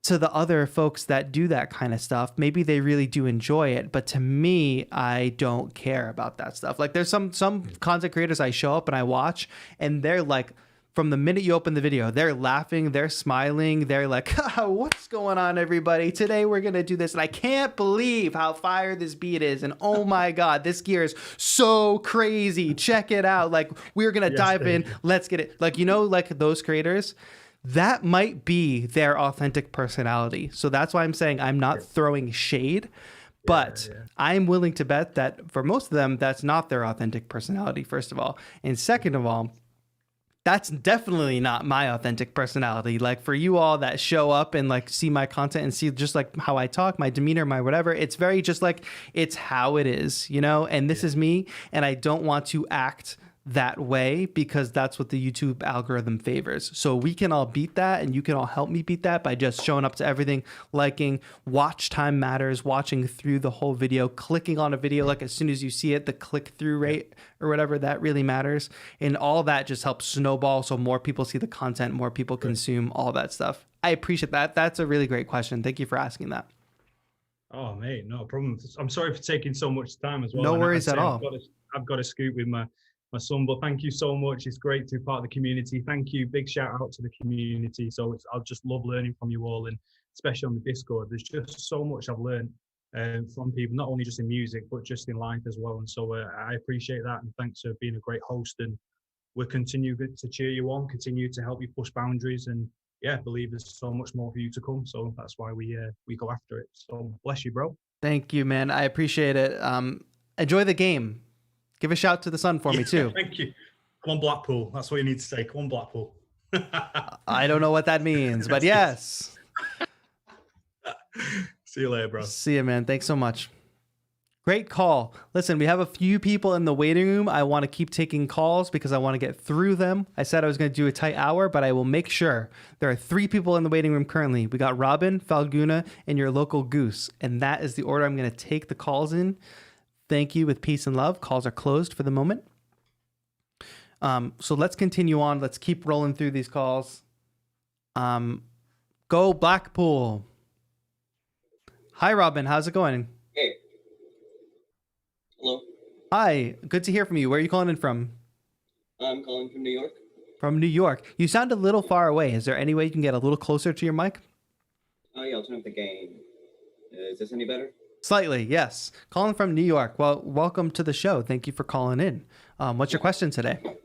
to the other folks that do that kind of stuff. Maybe they really do enjoy it, but to me, I don't care about that stuff. Like there's some content creators I show up and I watch, and they're like, from the minute you open the video, they're laughing, they're smiling, they're like, what's going on, everybody? Today we're gonna do this, and I can't believe how fire this beat is, and oh my God, this gear is so crazy, check it out. Like, we're gonna dive in, let's get it. Like, you know, like those creators, that might be their authentic personality. So that's why I'm saying I'm not throwing shade, but I'm willing to bet that for most of them, that's not their authentic personality, first of all. And second of all, that's definitely not my authentic personality. Like for you all that show up and like see my content and see just like how I talk, my demeanor, my whatever, it's very just like, it's how it is, you know, and this is me. And I don't want to act that way because that's what the YouTube algorithm favors. So we can all beat that, and you can all help me beat that by just showing up to everything, liking, watch time matters, watching through the whole video, clicking on a video like as soon as you see it, the click through rate or whatever, that really matters. And all that just helps snowball so more people see the content, more people consume all that stuff. I appreciate that. That's a really great question. Thank you for asking that. Oh, mate, no problem. I'm sorry for taking so much time as well. No worries at all. I've got to scoot with my son, but thank you so much. It's great to be part of the community. Thank you. Big shout out to the community. So I'll just love learning from you all, and especially on the Discord. There's just so much I've learned from people, not only just in music, but just in life as well. And so I appreciate that. And thanks for being a great host. And we'll continue to cheer you on, continue to help you push boundaries. And yeah, believe there's so much more for you to come. So that's why we go after it. So bless you, bro. Thank you, man. I appreciate it. Enjoy the game. Give a shout to the sun for me too. Thank you. Come on, Blackpool. That's what you need to say. Come on, Blackpool. I don't know what that means, but yes. See you later, bro. See you, man. Thanks so much. Great call. Listen, we have a few people in the waiting room. I want to keep taking calls because I want to get through them. I said I was going to do a tight hour, but I will make sure. There are 3 people in the waiting room currently. We got Robin, Falguna, and your local Goose. And that is the order I'm going to take the calls in. Thank you with peace and love. Calls are closed for the moment. So let's continue on. Let's keep rolling through these calls. Go Blackpool. Hi, Robin. How's it going? Hey. Hello. Hi. Good to hear from you. Where are you calling in from? I'm calling from New York. From New York. You sound a little far away. Is there any way you can get a little closer to your mic? Oh, yeah, I'll turn up the gain. Is this any better? Slightly, yes. Calling from New York. Well, welcome to the show. Thank you for calling in. What's your question today? All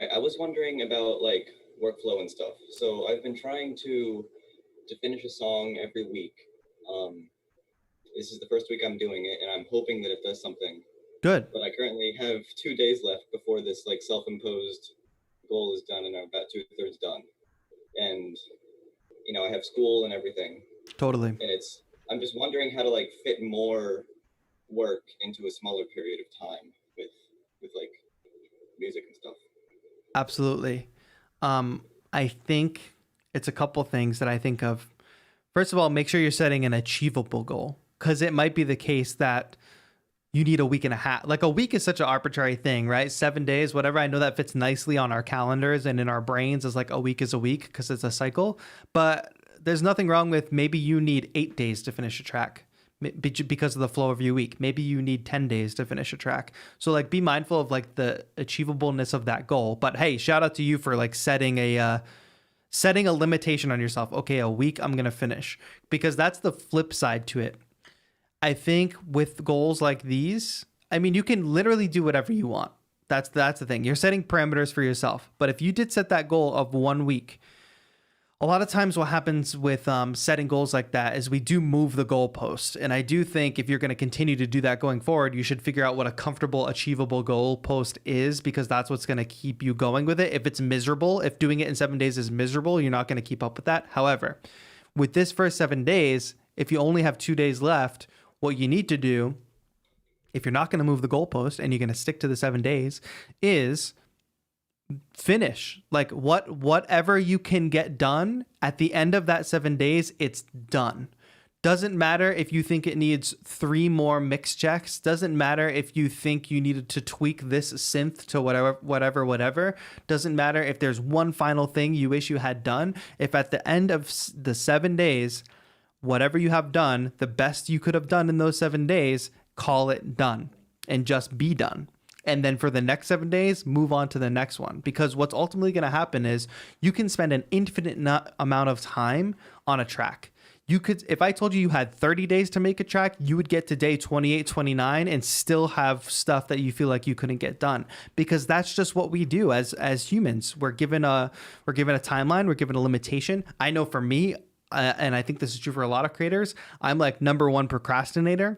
right, I was wondering about like workflow and stuff. So I've been trying to finish a song every week. This is the first week I'm doing it, and I'm hoping that it does something. Good. But I currently have 2 days left before this like self-imposed goal is done, and I'm about 2/3 done. And you know, I have school and everything. Totally. And I'm just wondering how to like fit more work into a smaller period of time with like music and stuff. Absolutely. I think it's a couple things that I think of. First of all, make sure you're setting an achievable goal, because it might be the case that you need a week and a half. Like a week is such an arbitrary thing, right? 7 days, whatever. I know that fits nicely on our calendars and in our brains as like a week is a week because it's a cycle. But there's nothing wrong with maybe you need 8 days to finish a track because of the flow of your week. Maybe you need 10 days to finish a track. So like be mindful of like the achievableness of that goal. But hey, shout out to you for like setting a limitation on yourself. Okay, a week I'm going to finish, because that's the flip side to it. I think with goals like these, I mean, you can literally do whatever you want. That's the thing. You're setting parameters for yourself. But if you did set that goal of 1 week, a lot of times what happens with setting goals like that is we do move the goalpost. And I do think if you're going to continue to do that going forward, you should figure out what a comfortable, achievable goalpost is, because that's what's going to keep you going with it. If it's miserable, if doing it in 7 days is miserable, you're not going to keep up with that. However, with this first 7 days, if you only have 2 days left, what you need to do, if you're not going to move the goalpost and you're going to stick to the 7 days, is finish. Like whatever you can get done at the end of that 7 days, it's done. Doesn't matter if you think it needs 3 more mix checks. Doesn't matter if you think you needed to tweak this synth to whatever. Doesn't matter if there's one final thing you wish you had done. If at the end of the 7 days, whatever you have done, the best you could have done in those 7 days, call it done and just be done. And then for the next 7 days, move on to the next one. Because what's ultimately going to happen is you can spend an infinite amount of time on a track. You could, if I told you you had 30 days to make a track, you would get to day 28, 29 and still have stuff that you feel like you couldn't get done, because that's just what we do as humans. We're given a timeline, we're given a limitation. I know for me, and I think this is true for a lot of creators, I'm like number one procrastinator.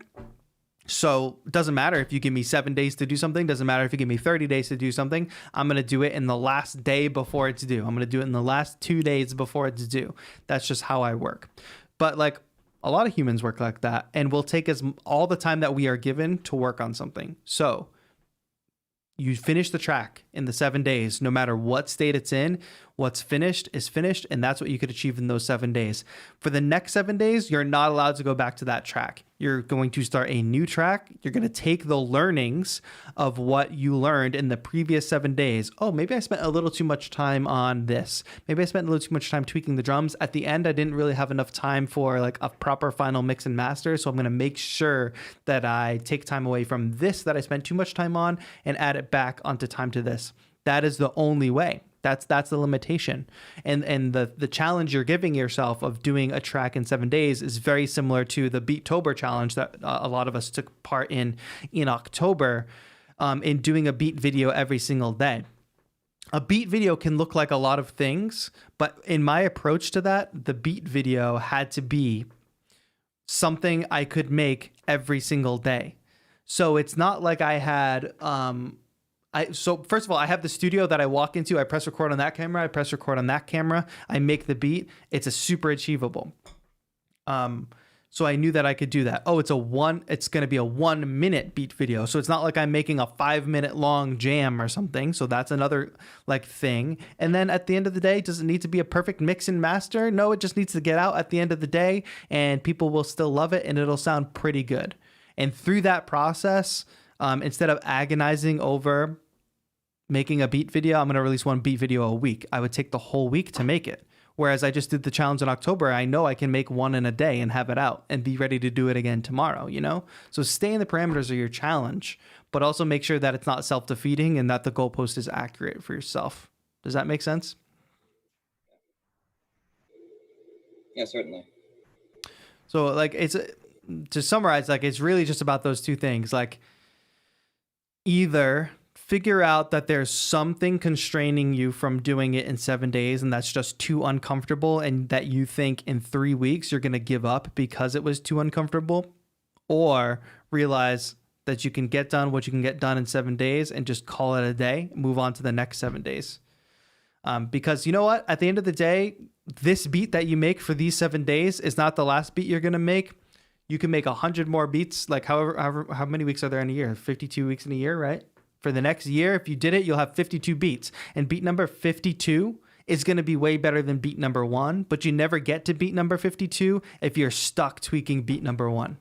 So it doesn't matter if you give me 7 days to do something, doesn't matter if you give me 30 days to do something, I'm going to do it in the last day before it's due. I'm going to do it in the last 2 days before it's due. That's just how I work. But like a lot of humans work like that, and we'll take all the time that we are given to work on something. So you finish the track in the 7 days, no matter what state it's in. What's finished is finished, and that's what you could achieve in those 7 days. For the next 7 days, you're not allowed to go back to that track. You're going to start a new track. You're going to take the learnings of what you learned in the previous 7 days. Oh, maybe I spent a little too much time on this. Maybe I spent a little too much time tweaking the drums. At the end, I didn't really have enough time for like a proper final mix and master. So I'm going to make sure that I take time away from this that I spent too much time on and add it back onto time to this. That is the only way. That's the limitation. And the challenge you're giving yourself of doing a track in 7 days is very similar to the Beattober challenge that a lot of us took part in October, in doing a beat video every single day. A beat video can look like a lot of things, but in my approach to that, the beat video had to be something I could make every single day. So it's not like I had so first of all, I have the studio that I walk into. I press record on that camera. I press record on that camera. I make the beat. It's a super achievable. So I knew that I could do that. Oh, it's going to be a 1 minute beat video. So it's not like I'm making a 5 minute long jam or something. So that's another like thing. And then at the end of the day, does it need to be a perfect mix and master? No, it just needs to get out at the end of the day and people will still love it and it'll sound pretty good. And through that process, instead of agonizing over making a beat video, I'm going to release one beat video a week. I would take the whole week to make it. Whereas I just did the challenge in October, I know I can make one in a day and have it out and be ready to do it again tomorrow, you know? So stay in the parameters of your challenge, but also make sure that it's not self-defeating and that the goalpost is accurate for yourself. Does that make sense? Yeah, certainly. So like to summarize, like it's really just about those two things. Like either figure out that there's something constraining you from doing it in 7 days and that's just too uncomfortable and that you think in 3 weeks you're going to give up because it was too uncomfortable, or realize that you can get done what you can get done in 7 days and just call it a day, move on to the next 7 days. Because you know what? At the end of the day, this beat that you make for these 7 days is not the last beat you're going to make. You can make 100 more beats, like how many weeks are there in a year? 52 weeks in a year, right? For the next year, if you did it, you'll have 52 beats. And beat number 52 is going to be way better than beat number 1, but you never get to beat number 52 if you're stuck tweaking beat number 1.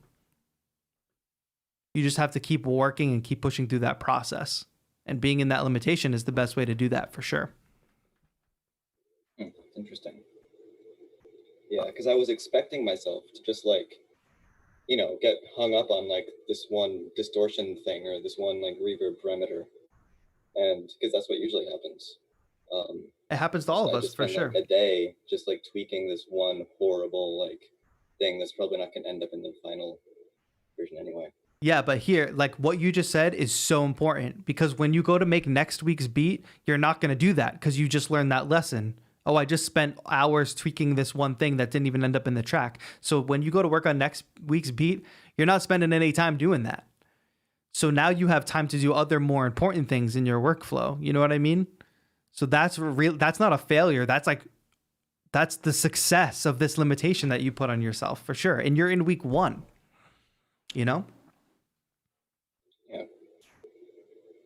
You just have to keep working and keep pushing through that process. And being in that limitation is the best way to do that for sure. Interesting. Yeah, because I was expecting myself to just like, you know, get hung up on like this one distortion thing or this one like reverb parameter, and because that's what usually happens. It happens to all of I us just for spend, sure. like, a day just like tweaking this one horrible like thing that's probably not going to end up in the final version anyway. Yeah, but here, like what you just said is so important, because when you go to make next week's beat, you're not going to do that because you just learned that lesson. Oh, I just spent hours tweaking this one thing that didn't even end up in the track. So when you go to work on next week's beat, you're not spending any time doing that. So now you have time to do other more important things in your workflow. You know what I mean? So that's not a failure. That's the success of this limitation that you put on yourself for sure. And you're in week 1, you know? Yeah.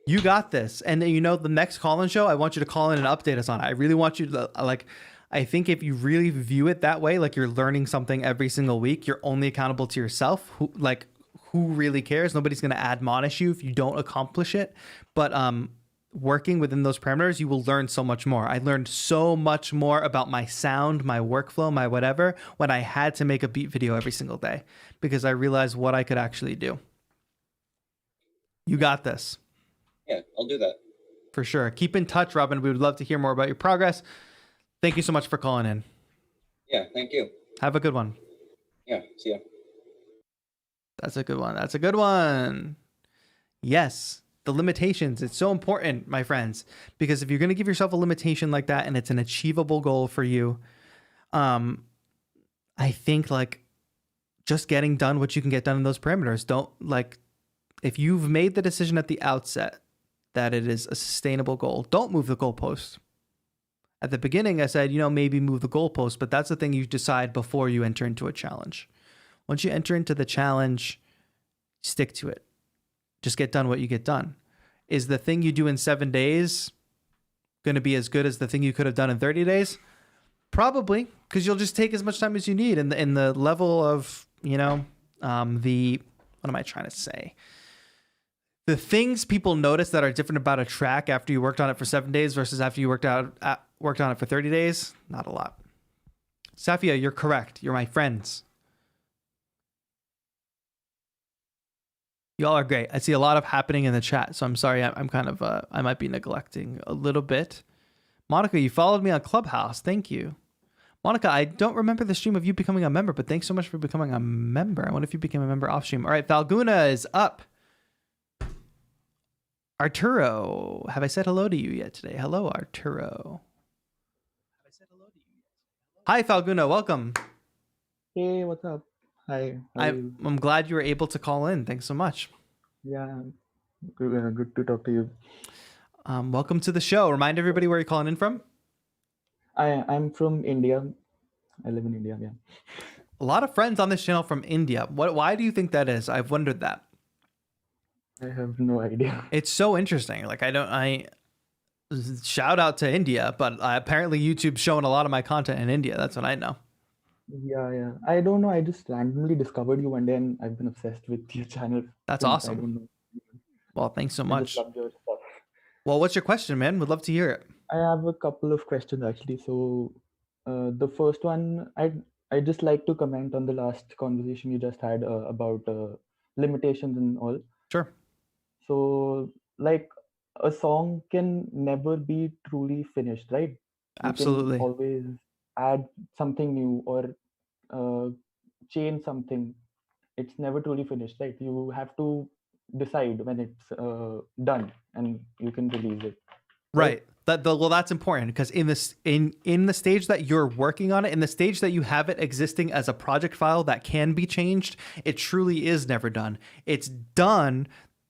You got this. And then, you know, the next call-in show, I want you to call in and update us on it. I really want you to, like, I think if you really view it that way, like you're learning something every single week, you're only accountable to yourself. Who really cares? Nobody's going to admonish you if you don't accomplish it. But working within those parameters, you will learn so much more. I learned so much more about my sound, my workflow, my whatever, when I had to make a beat video every single day, because I realized what I could actually do. You got this. Yeah, I'll do that. For sure. Keep in touch, Robin. We would love to hear more about your progress. Thank you so much for calling in. Yeah, thank you. Have a good one. Yeah, see ya. That's a good one. That's a good one. Yes, the limitations. It's so important, my friends, because if you're going to give yourself a limitation like that and it's an achievable goal for you, I think like just getting done what you can get done in those parameters. Don't like, if you've made the decision at the outset that it is a sustainable goal, don't move the goalpost. At the beginning, I said, maybe move the goalpost, but that's the thing you decide before you enter into a challenge. Once you enter into the challenge, stick to it. Just get done what you get done. Is the thing you do in 7 days going to be as good as the thing you could have done in 30 days? Probably, because you'll just take as much time as you need in the level of, what am I trying to say? The things people notice that are different about a track after you worked on it for 7 days versus after you worked on it for 30 days, not a lot. Safia, you're correct. You're my friends. Y'all are great. I see a lot of happening in the chat, so I'm sorry. I'm kind of, I might be neglecting a little bit. Monica, you followed me on Clubhouse. Thank you. Monica, I don't remember the stream of you becoming a member, but thanks so much for becoming a member. I wonder if you became a member off stream. All right, Falguna is up. Arturo, have I said hello to you yet today? Hello, Arturo. Hi, Falguna. Welcome. Hey, what's up? Hi, how are you? I'm glad you were able to call in. Thanks so much. Yeah, good to talk to you. Welcome to the show. Remind everybody where you're calling in from. I'm from India. I live in India, yeah. A lot of friends on this channel from India. Why do you think that is? I've wondered that. I have no idea. It's so interesting. Like shout out to India, but apparently YouTube's showing a lot of my content in India. That's what I know. Yeah. I don't know. I just randomly discovered you one day and I've been obsessed with your channel. That's since. awesome. I don't know. Well, thanks so I just much. love your stuff. Well, what's your question, man? Would love to hear it. I have a couple of questions actually. So, the first one, I just like to comment on the last conversation you just had about limitations and all. Sure. So, like, a song can never be truly finished, right? You Absolutely. can always add something new or change something. It's never truly finished, right? You have to decide when it's done and you can release it. Right. Well, that's important because in the stage that you're working on it, in the stage that you have it existing as a project file that can be changed, it truly is never done. It's done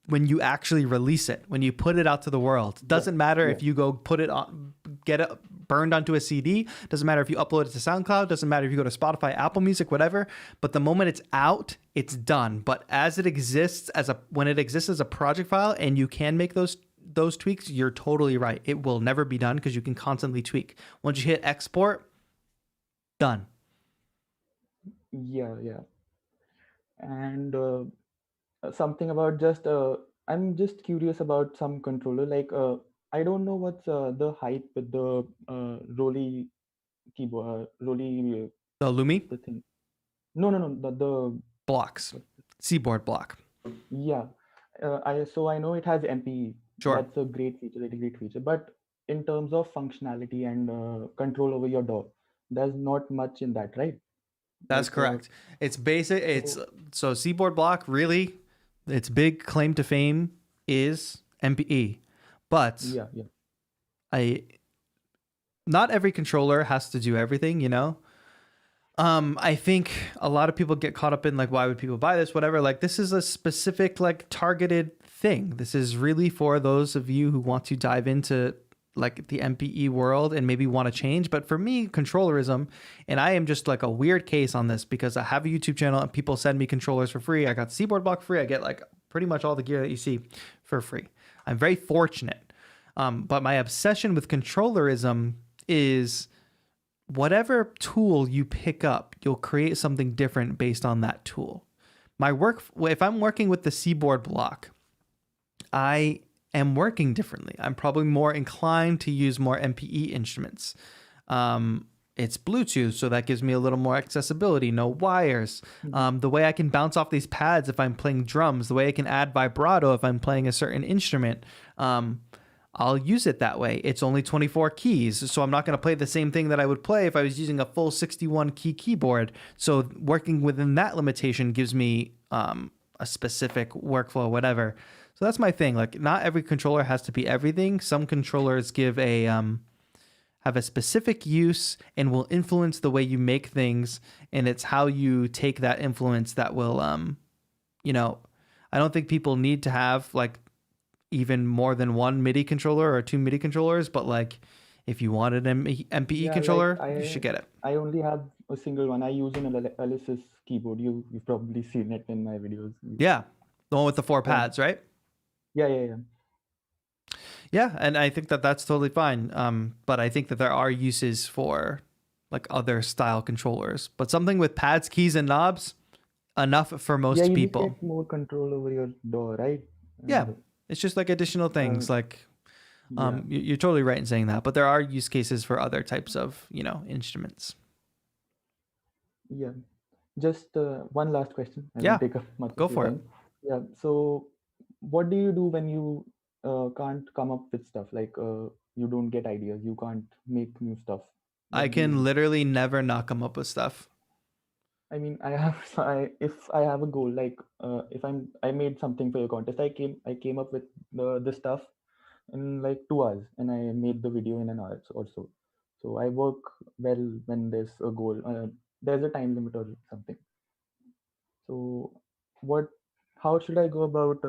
when you actually release it, when you put it out to the world. Doesn't matter if you go put it on, get it burned onto a CD. Doesn't matter if you upload it to SoundCloud. Doesn't matter if you go to Spotify, Apple Music, whatever. But the moment it's out, it's done. But as it exists when it exists as a project file and you can make those tweaks, you're totally right. It will never be done because you can constantly tweak. Once you hit export, done. Yeah. And something about I'm just curious about some controller. Like, I don't know what's the hype with the Rolly keyboard, Rolly, The Lumi the thing. No, the blocks, Seaboard block. yeah. I know it has MPE. Sure. That's a great feature, really great feature. But in terms of functionality and control over your DAW, there's not much in that, right? That's Like, correct. It's basic. So Seaboard block, really, its big claim to fame is MPE. But yeah. not every controller has to do everything, I think a lot of people get caught up in like, why would people buy this? Whatever. Like, this is a specific, like, targeted thing. This is really for those of you who want to dive into like the MPE world and maybe want to change. But for me, controllerism, and I am just like a weird case on this because I have a YouTube channel and people send me controllers for free. I got Seaboard block free. I get like pretty much all the gear that you see for free. I'm very fortunate. But my obsession with controllerism is whatever tool you pick up, you'll create something different based on that tool. If I'm working with the Seaboard block, I am working differently. I'm probably more inclined to use more MPE instruments. It's Bluetooth, so that gives me a little more accessibility, no wires. The way I can bounce off these pads if I'm playing drums, the way I can add vibrato if I'm playing a certain instrument. I'll use it that way. It's only 24 keys, so I'm not going to play the same thing that I would play if I was using a full 61 key keyboard. So working within that limitation gives me a specific workflow, whatever. So that's my thing. Like, not every controller has to be everything. Some controllers give a have a specific use and will influence the way you make things, and it's how you take that influence that will you know, I don't think people need to have like even more than one MIDI controller or 2 MIDI controllers, but like if you wanted an MPE Yeah, controller, like you should get it. I only have a single one. I use an Alisys keyboard. You've probably seen it in my videos. Yeah, the one with the 4 pads, right? Yeah. Yeah, and I think that that's totally fine. But I think that there are uses for like other style controllers, but something with pads, keys, and knobs, enough for most Yeah, you people. get more control over your DAW, right? Yeah, And, it's just like additional things. Like, yeah. you're totally right in saying that. But there are use cases for other types of, instruments. Yeah. Just one last question. I Yeah, won't take up much go of your for it. time. Yeah. So, what do you do when you can't come up with stuff? Like you don't get ideas, you can't make new stuff. I What do you can do? literally never not come up with stuff. I mean, if I have a goal, like if I made something for your contest, I came up with the stuff in like 2 hours, and I made the video in an hour or so. So I work well when there's a goal. There's a time limit or something. So what? How should I go about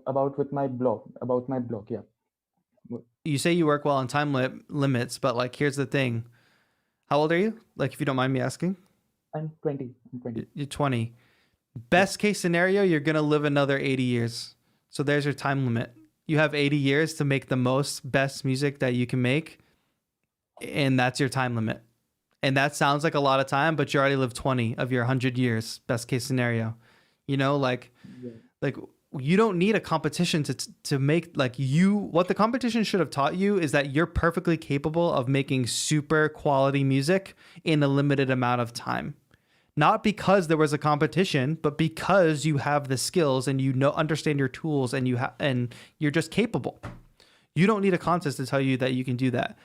about with my blog? About my blog, yeah. You say you work well on time limits, but like, here's the thing. How old are you? Like, if you don't mind me asking. I'm 20. I'm 20. You're 20. Best case scenario, you're going to live another 80 years. So there's your time limit. You have 80 years to make the most best music that you can make. And that's your time limit. And that sounds like a lot of time, but you already lived 20 of your 100 years, best case scenario. Like you don't need a competition to make what the competition should have taught you is that you're perfectly capable of making super quality music in a limited amount of time. Not because there was a competition, but because you have the skills and understand your tools and and you're just capable. You don't need a contest to tell you that you can do that.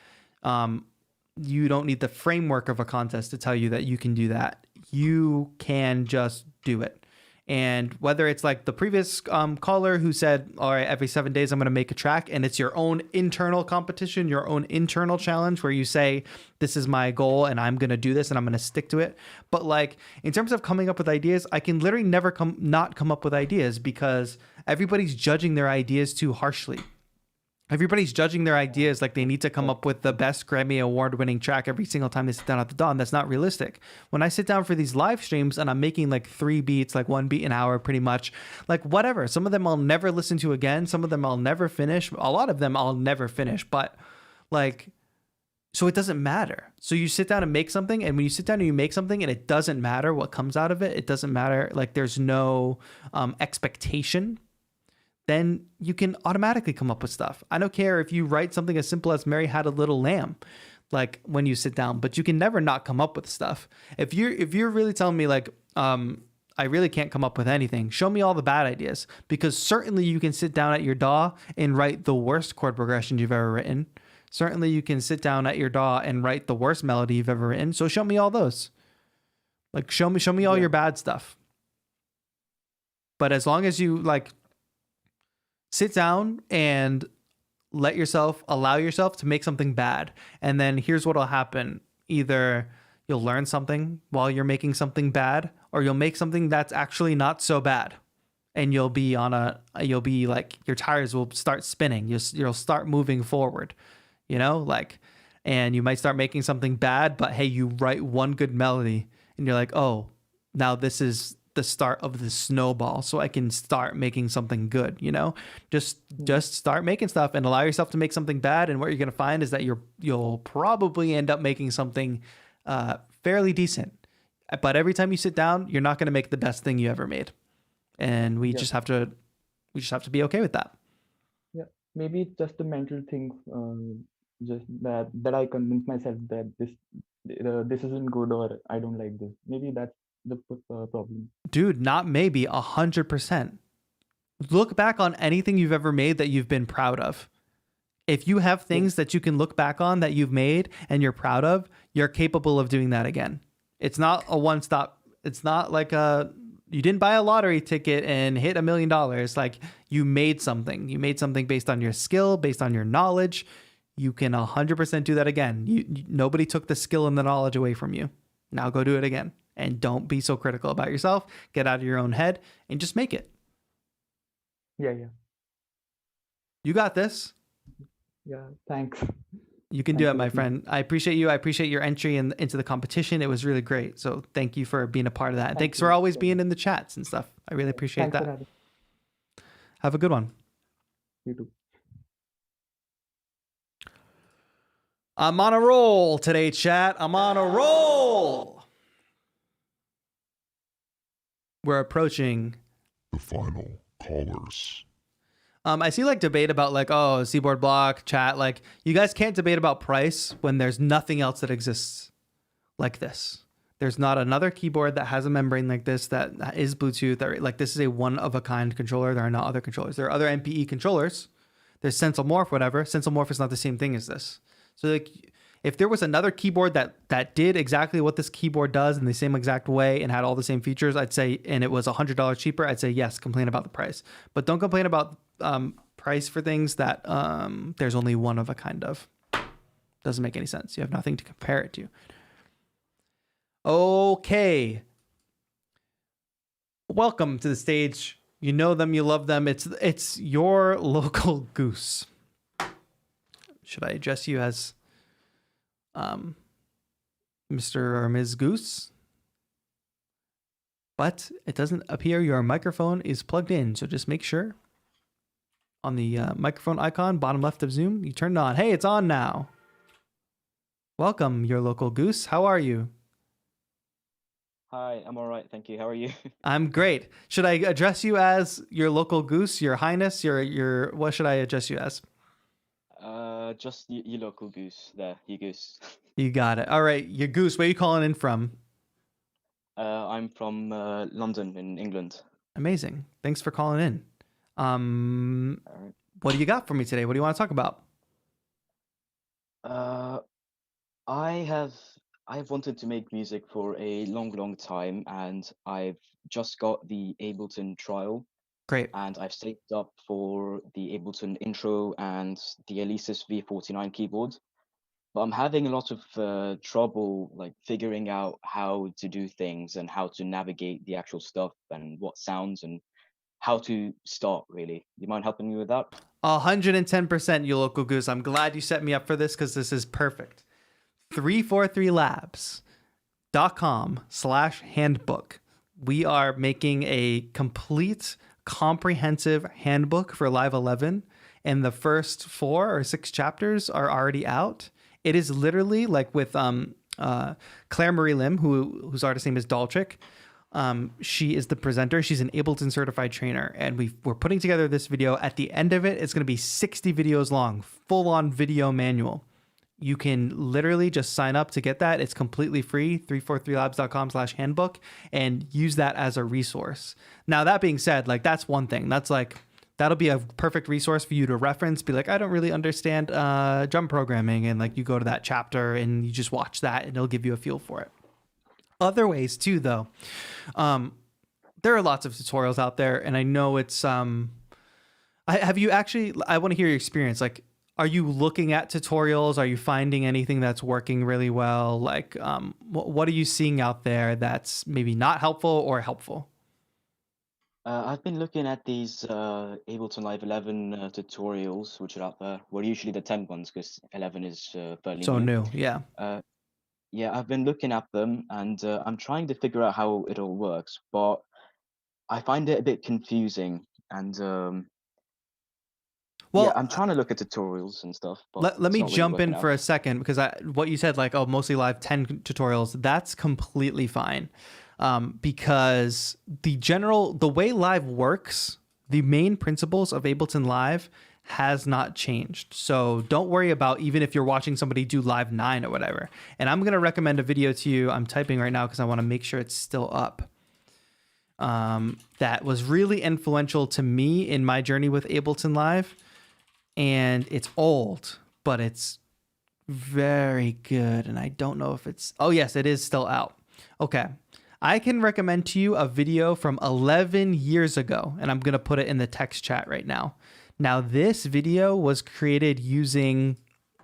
You don't need the framework of a contest to tell you that you can do that. You can just do it. And whether it's like the previous caller who said, all right, every 7 days I'm going to make a track, and it's your own internal competition, your own internal challenge where you say, this is my goal and I'm going to do this and I'm going to stick to it. But like in terms of coming up with ideas, I can literally never not come up with ideas because everybody's judging their ideas too harshly. Everybody's judging their ideas like they need to come up with the best Grammy award-winning track every single time they sit down at the dawn. That's not realistic. When I sit down for these live streams and I'm making like 3 beats, like 1 beat an hour, pretty much, like whatever. Some of them I'll never listen to again. Some of them I'll never finish. A lot of them I'll never finish. But like, so it doesn't matter. So you sit down and make something, and when you sit down and you make something and it doesn't matter what comes out of it, it doesn't matter. Like there's no expectation. Then you can automatically come up with stuff. I don't care if you write something as simple as Mary Had a Little Lamb, like when you sit down, but you can never not come up with stuff. If you're really telling me like, I really can't come up with anything, show me all the bad ideas, because certainly you can sit down at your DAW and write the worst chord progression you've ever written. Certainly you can sit down at your DAW and write the worst melody you've ever written. So show me all those. Like show me all your bad stuff. But as long as you like sit down and allow yourself to make something bad. And then here's what'll happen. Either you'll learn something while you're making something bad, or you'll make something that's actually not so bad. And you'll be like, your tires will start spinning. You'll start moving forward, and you might start making something bad, but hey, you write one good melody and you're like, oh, now this is the start of the snowball, so I can start making something good. Just start making stuff and allow yourself to make something bad, and what you're going to find is that you'll probably end up making something fairly decent. But every time you sit down, you're not going to make the best thing you ever made, and we just have to be okay with that. Yeah, maybe it's just a mental thing, just that I convince myself that this isn't good, or I don't like this. Maybe that's the problem. Dude, not maybe, 100%. Look back on anything you've ever made that you've been proud of. If you have things that you can look back on that you've made and you're proud of, you're capable of doing that again. It's not a one-stop. It's not like you didn't buy a lottery ticket and hit $1 million. Like, you made something. You made something based on your skill, based on your knowledge. You can 100% do that again. Nobody took the skill and the knowledge away from you. Now go do it again. And don't be so critical about yourself. Get out of your own head and just make it. Yeah. You got this. Yeah. Thanks. You can do it, my friend. I appreciate you. I appreciate your entry into the competition. It was really great. So thank you for being a part of that. And thanks for always being in the chats and stuff. I really appreciate Thanks for that. having- Have a good one. You too. I'm on a roll today, chat. I'm on a roll. We're approaching the final callers. I see like debate about like, oh, Seaboard Block, chat. Like, you guys can't debate about price when there's nothing else that exists like this. There's not another keyboard that has a membrane like this that is Bluetooth. Like, this is a one-of-a-kind controller. There are not other controllers. There are other MPE controllers. There's Sensormorph, whatever. Sensormorph is not the same thing as this. So like, if there was another keyboard that did exactly what this keyboard does in the same exact way and had all the same features, I'd say, and it was $100 cheaper, I'd say yes, complain about the price. But don't complain about price for things that there's only one of a kind of. Doesn't make any sense. You have nothing to compare it to. Okay. Welcome to the stage. You know them, you love them. It's your local goose. Should I address you as Mr. or Ms. Goose? But it doesn't appear your microphone is plugged in, so just make sure on the microphone icon, bottom left of Zoom, you turn it on. Hey, it's on now. Welcome, your local goose. How are you? Hi, I'm all right, thank you. How are you? I'm great. Should I address you as your local goose, your highness, your what should I address you as? Just your local goose there, you goose. You got it. All right, your goose. Where are you calling in from? I'm from London in England. Amazing. Thanks for calling in. All right. What do you got for me today? What do you want to talk about? I've wanted to make music for a long time, and I've just got the Ableton trial. Great. And I've saved up for the Ableton intro and the Alesis V49 keyboard. But I'm having a lot of trouble like figuring out how to do things and how to navigate the actual stuff and what sounds and how to start, really. Do you mind helping me with that? 110%, you local goose. I'm glad you set me up for this because this is perfect. 343labs.com/handbook. We are making a complete comprehensive handbook for Live 11, and the first 4 or 6 chapters are already out. It is literally like with Claire Marie Lim, whose artist name is Daltrick. She is the presenter. She's an Ableton-Certified trainer, and we're putting together this video. At the end of it, it's going to be 60 videos long, full-on video manual. You can literally just sign up to get that. It's completely free, 343labs.com/handbook, and use that as a resource. Now, that being said, like, that's one thing. That's like, that'll be a perfect resource for you to reference. Be like, I don't really understand drum programming. And like, you go to that chapter and you just watch that and it'll give you a feel for it. Other ways too, though. There are lots of tutorials out there, and I know it's, I want to hear your experience. Like, are you looking at tutorials? Are you finding anything that's working really well? Like, what are you seeing out there that's maybe not helpful or helpful? I've been looking at these Ableton Live 11 tutorials, which are out there. Well, usually the 10 ones, because 11 is fairly So new, yeah. Yeah, I've been looking at them, and I'm trying to figure out how it all works, but I find it a bit confusing. And well, yeah, I'm trying to look at tutorials and stuff. But let me it's not really jump in working for out. a second, because what you said, like, oh, mostly live 10 tutorials, that's completely fine. Because the way live works, the main principles of Ableton Live has not changed. So don't worry about even if you're watching somebody do live 9 or whatever. And I'm going to recommend a video to you. I'm typing right now because I want to make sure it's still up. that was really influential to me in my journey with Ableton Live. And it's old, but it's very good. And I don't know if it's, oh yes, it is still out. Okay. I can recommend to you a video from 11 years ago, and I'm going to put it in the text chat right now. Now, this video was created using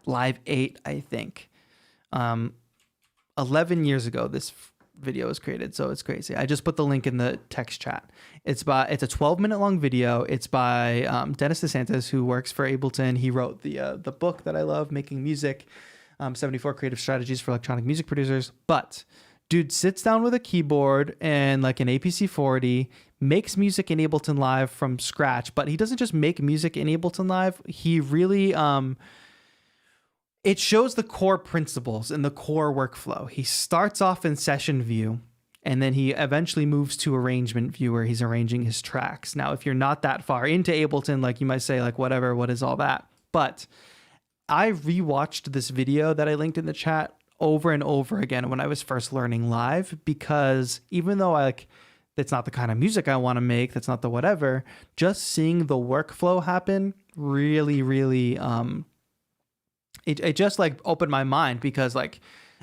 Live 8, I think. 11 years ago, this video was created, so it's crazy. I just put the link in the text chat. It's a 12-minute long video. It's by Dennis DeSantis, who works for Ableton. He wrote the book that I love, Making Music, 74 Creative Strategies for Electronic Music Producers. But dude sits down with a keyboard and like an APC-40, makes music in Ableton Live from scratch. But he doesn't just make music in Ableton Live. He really it shows the core principles and the core workflow. He starts off in session view, and then he eventually moves to arrangement view where he's arranging his tracks. Now, if you're not that far into Ableton, like you might say, like, whatever, what is all that? But I rewatched this video that I linked in the chat over and over again when I was first learning live, because even though that's not the kind of music I want to make, that's not the whatever, just seeing the workflow happen really, really, it just like opened my mind, because like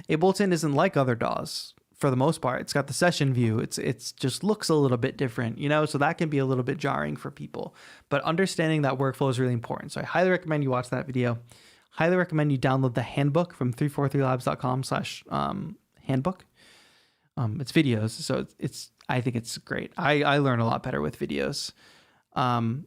Ableton isn't like other DAWs for the most part. It's got the session view. It's just looks a little bit different, you know, so that can be a little bit jarring for people, but understanding that workflow is really important. So I highly recommend you watch that video. Highly recommend you download the handbook from 343labs.com/handbook. It's videos, so I think it's great. I learn a lot better with videos. And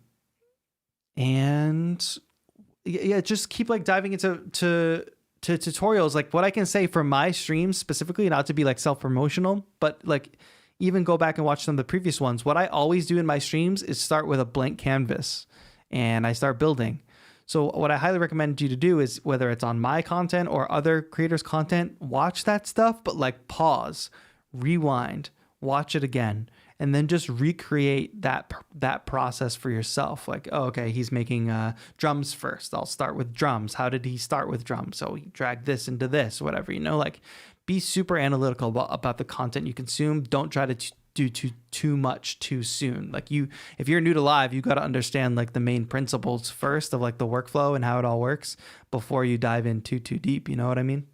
yeah, just keep like diving into tutorials. Like what I can say for my streams specifically, not to be like self-promotional, but like even go back and watch some of the previous ones. What I always do in my streams is start with a blank canvas and I start building. So what I highly recommend you to do is, whether it's on my content or other creators' content, watch that stuff, but like pause, rewind, watch it again, and then just recreate that process for yourself. Like, oh, okay, he's making drums first. I'll start with drums. How did he start with drums? So he dragged this into this, whatever, you know, like be super analytical about the content you consume. Don't try to do too much too soon. Like if you're new to live, you got to understand like the main principles first of like the workflow and how it all works before you dive in too deep. You know what I mean?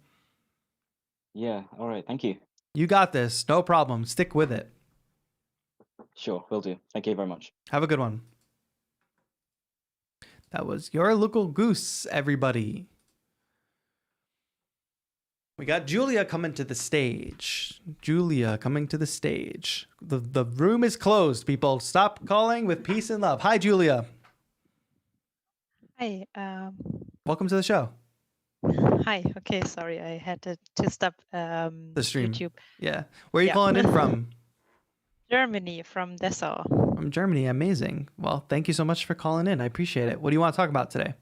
Yeah. All right. Thank you. You got this. No problem. Stick with it. Sure, will do. Thank you very much. Have a good one. That was your local goose, everybody. We got Julia coming to the stage. Julia coming to the stage. The room is closed, people. Stop calling with peace and love. Hi, Julia. Hi. Welcome to the show. Hi. Okay, sorry. I had to stop The stream. YouTube. Yeah. Where are you calling in from? Germany, from Dessau. From Germany. Amazing. Well, thank you so much for calling in. I appreciate it. What do you want to talk about today?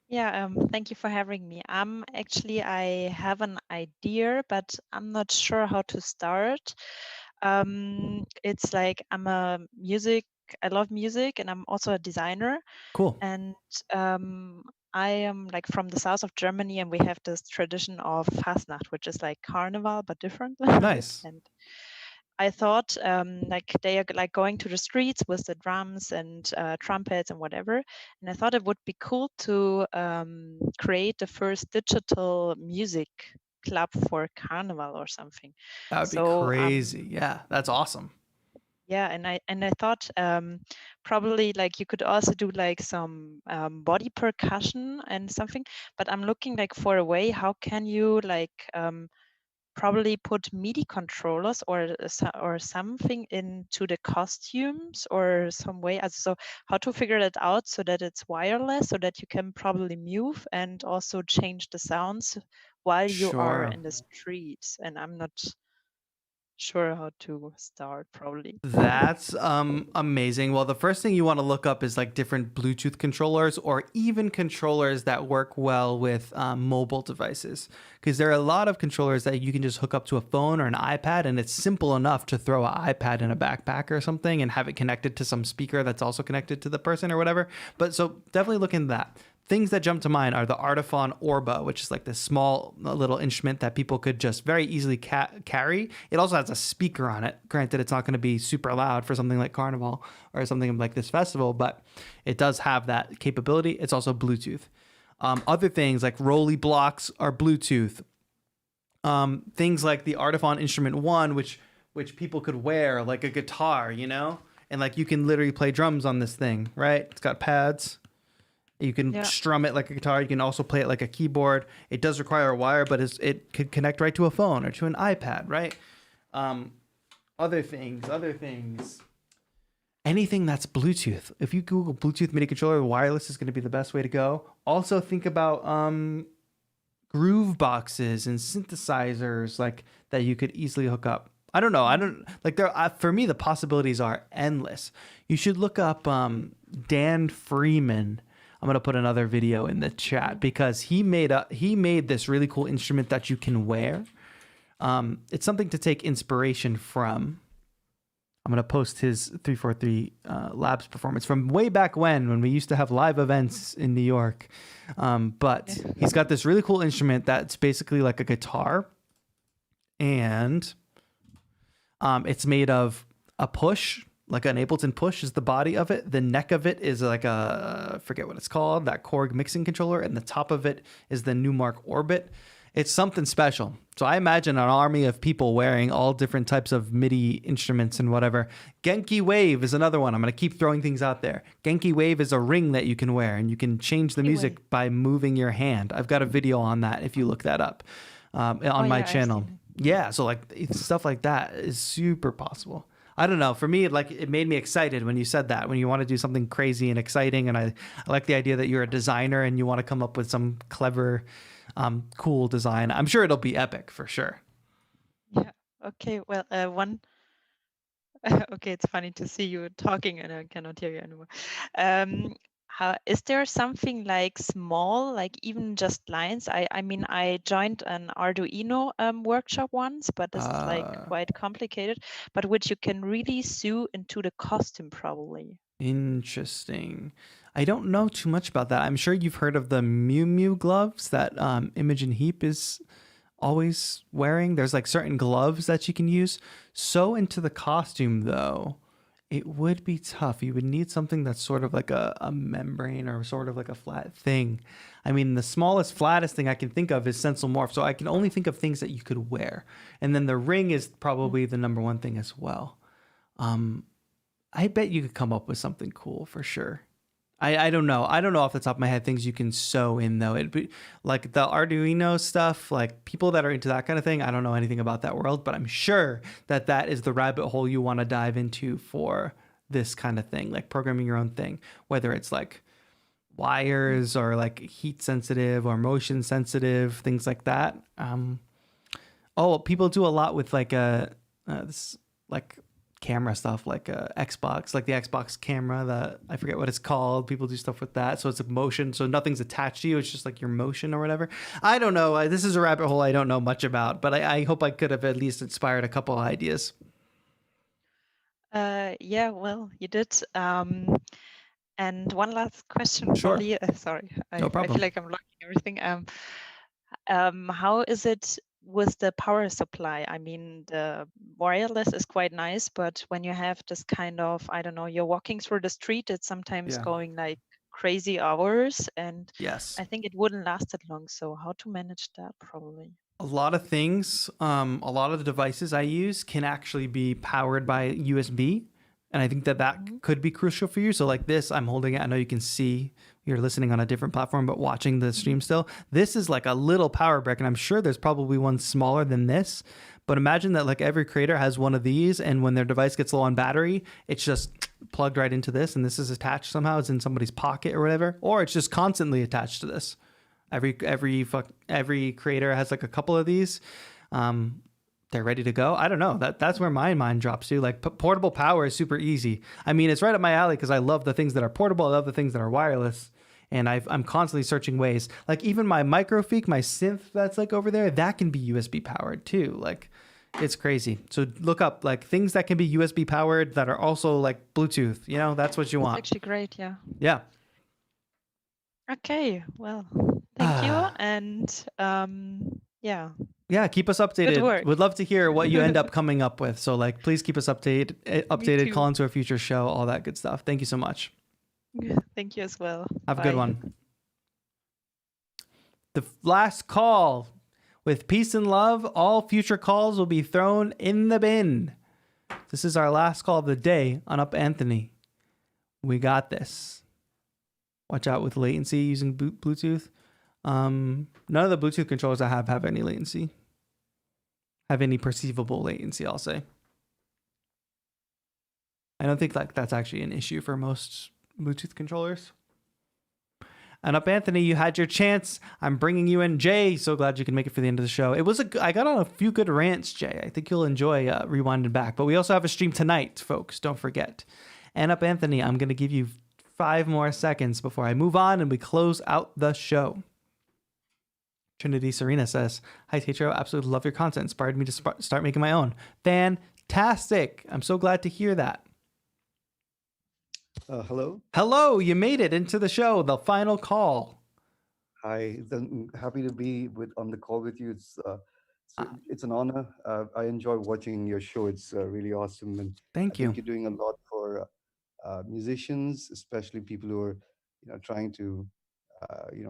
Yeah, thank you for having me. Actually, I have an idea, but I'm not sure how to start. It's like I love music, and I'm also a designer. Cool. And I am like from the south of Germany, and we have this tradition of Fastnacht, which is like carnival but different. Nice. And I thought like they are like going to the streets with the drums and trumpets and whatever. And I thought it would be cool to create the first digital music club for Carnival or something. That would be crazy. Yeah, that's awesome. Yeah, and I thought probably like you could also do like some body percussion and something. But I'm looking like for a way how can you like probably put MIDI controllers or something into the costumes or some way. So how to figure that out so that it's wireless, so that you can probably move and also change the sounds while you are in the streets. And I'm not sure how to start probably. That's amazing. Well, the first thing you want to look up is like different Bluetooth controllers or even controllers that work well with mobile devices, because there are a lot of controllers that you can just hook up to a phone or an iPad, and it's simple enough to throw an iPad in a backpack or something and have it connected to some speaker that's also connected to the person or whatever. But so definitely look into that. things that jump to mind are the Artifon Orba, which is like this small little instrument that people could just very easily carry. It also has a speaker on it. Granted, it's not going to be super loud for something like Carnival or something like this festival, but it does have that capability. It's also Bluetooth. Other things like Rolly blocks are Bluetooth. Things like the Artifon Instrument 1, which people could wear like a guitar, you know? And like you can literally play drums on this thing, right? It's got pads. You can strum it like a guitar. You can also play it like a keyboard. It does require a wire, but it could connect right to a phone or to an iPad, right? Other things. Anything that's Bluetooth. If you Google Bluetooth MIDI controller, wireless is going to be the best way to go. Also think about groove boxes and synthesizers like that you could easily hook up. I don't know. For me, the possibilities are endless. You should look up Dan Freeman. I'm gonna put another video in the chat because he made this really cool instrument that you can wear. It's something to take inspiration from. I'm gonna post his 343 Labs performance from way back when we used to have live events in New York. But he's got this really cool instrument that's basically like a guitar, and it's made of a push. Like an Ableton push is the body of it. The neck of it is like I forget what it's called, that Korg mixing controller. And the top of it is the Numark Orbit. It's something special. So I imagine an army of people wearing all different types of MIDI instruments and whatever. Genki Wave is another one. I'm going to keep throwing things out there. Genki Wave is a ring that you can wear and you can change the music by moving your hand. I've got a video on that if you look that up on my channel. Yeah, so like stuff like that is super possible. I don't know. For me, it made me excited when you said that, when you want to do something crazy and exciting. And I like the idea that you're a designer and you want to come up with some clever, cool design. I'm sure it'll be epic for sure. Yeah. Okay. Well, okay, it's funny to see you talking and I cannot hear you anymore. Is there something like small, like even just lines? I mean, I joined an Arduino workshop once, but this is like quite complicated, but which you can really sew into the costume probably. Interesting. I don't know too much about that. I'm sure you've heard of the Mew Mew gloves that Imogen Heap is always wearing. There's like certain gloves that you can use. Sew into the costume though, it would be tough. You would need something that's sort of like a membrane or sort of like a flat thing. I mean, the smallest, flattest thing I can think of is Stencil Morph. So I can only think of things that you could wear. And then the ring is probably the number one thing as well. I bet you could come up with something cool for sure. I don't know. I don't know off the top of my head things you can sew in though. It'd be like the Arduino stuff, like people that are into that kind of thing. I don't know anything about that world, but I'm sure that that is the rabbit hole you want to dive into for this kind of thing, like programming your own thing, whether it's like wires or like heat sensitive or motion sensitive, things like that. People do a lot with like this like camera stuff, like Xbox, like the Xbox camera, I forget what it's called. People do stuff with that. So it's a motion. So nothing's attached to you. It's just like your motion or whatever. I don't know. This is a rabbit hole I don't know much about, but I hope I could have at least inspired a couple of ideas. Yeah, well, you did. And one last question. Sure. Probably, sorry, No problem. I feel like I'm blocking everything. How is it with the power supply? I mean, the wireless is quite nice, but when you have this kind of, I don't know, you're walking through the street, it's sometimes going like crazy hours, and yes, I think it wouldn't last that long. So how to manage that probably? A lot of things, a lot of the devices I use can actually be powered by USB. And I think that could be crucial for you. So like this, I'm holding it. I know you can see you're listening on a different platform, but watching the stream still. This is like a little power brick, and I'm sure there's probably one smaller than this. But imagine that like every creator has one of these, and when their device gets low on battery, it's just plugged right into this, and this is attached somehow. It's in somebody's pocket or whatever, or it's just constantly attached to this. Every creator has like a couple of these. They're ready to go. I don't know. That's where my mind drops to. Like portable power is super easy. I mean, it's right up my alley because I love the things that are portable. I love the things that are wireless. And I'm constantly searching ways. Like even my Microfique, my synth that's like over there, that can be USB powered too. Like it's crazy. So look up like things that can be USB powered that are also like Bluetooth. You know, that's what you want. That's actually great. Yeah. Yeah. Okay, well, thank you. And yeah, Yeah, keep us good updated. work. Would love to hear what you end up coming up with. So like, please keep us updated, too. call into a future show, all that good stuff. Thank you so much. Thank you as well. Have a Bye. good one. The last call. With peace and love, all future calls will be thrown in the bin. This is our last call of the day on Up Anthony. We got this. Watch out with latency using Bluetooth. None of the Bluetooth controllers I have any latency. Have any perceivable latency, I'll say. I don't think that's actually an issue for most Bluetooth controllers. And Up Anthony, you had your chance. I'm bringing you in. Jay, so glad you can make it for the end of the show. I got on a few good rants, Jay. I think you'll enjoy rewinding back. But we also have a stream tonight, folks. Don't forget. And Up Anthony, I'm going to give you 5 more seconds before I move on and we close out the show. Trinity Serena says, "Hi, TAETRO. Absolutely love your content. Inspired me to start making my own." Fantastic. I'm so glad to hear that. Hello. Hello, you made it into the show, the final call. Hi, I'm happy to be on the call with you. It's an honor. I enjoy watching your show. It's really awesome, and Thank you. I think you're doing a lot for musicians, especially people who are, trying to,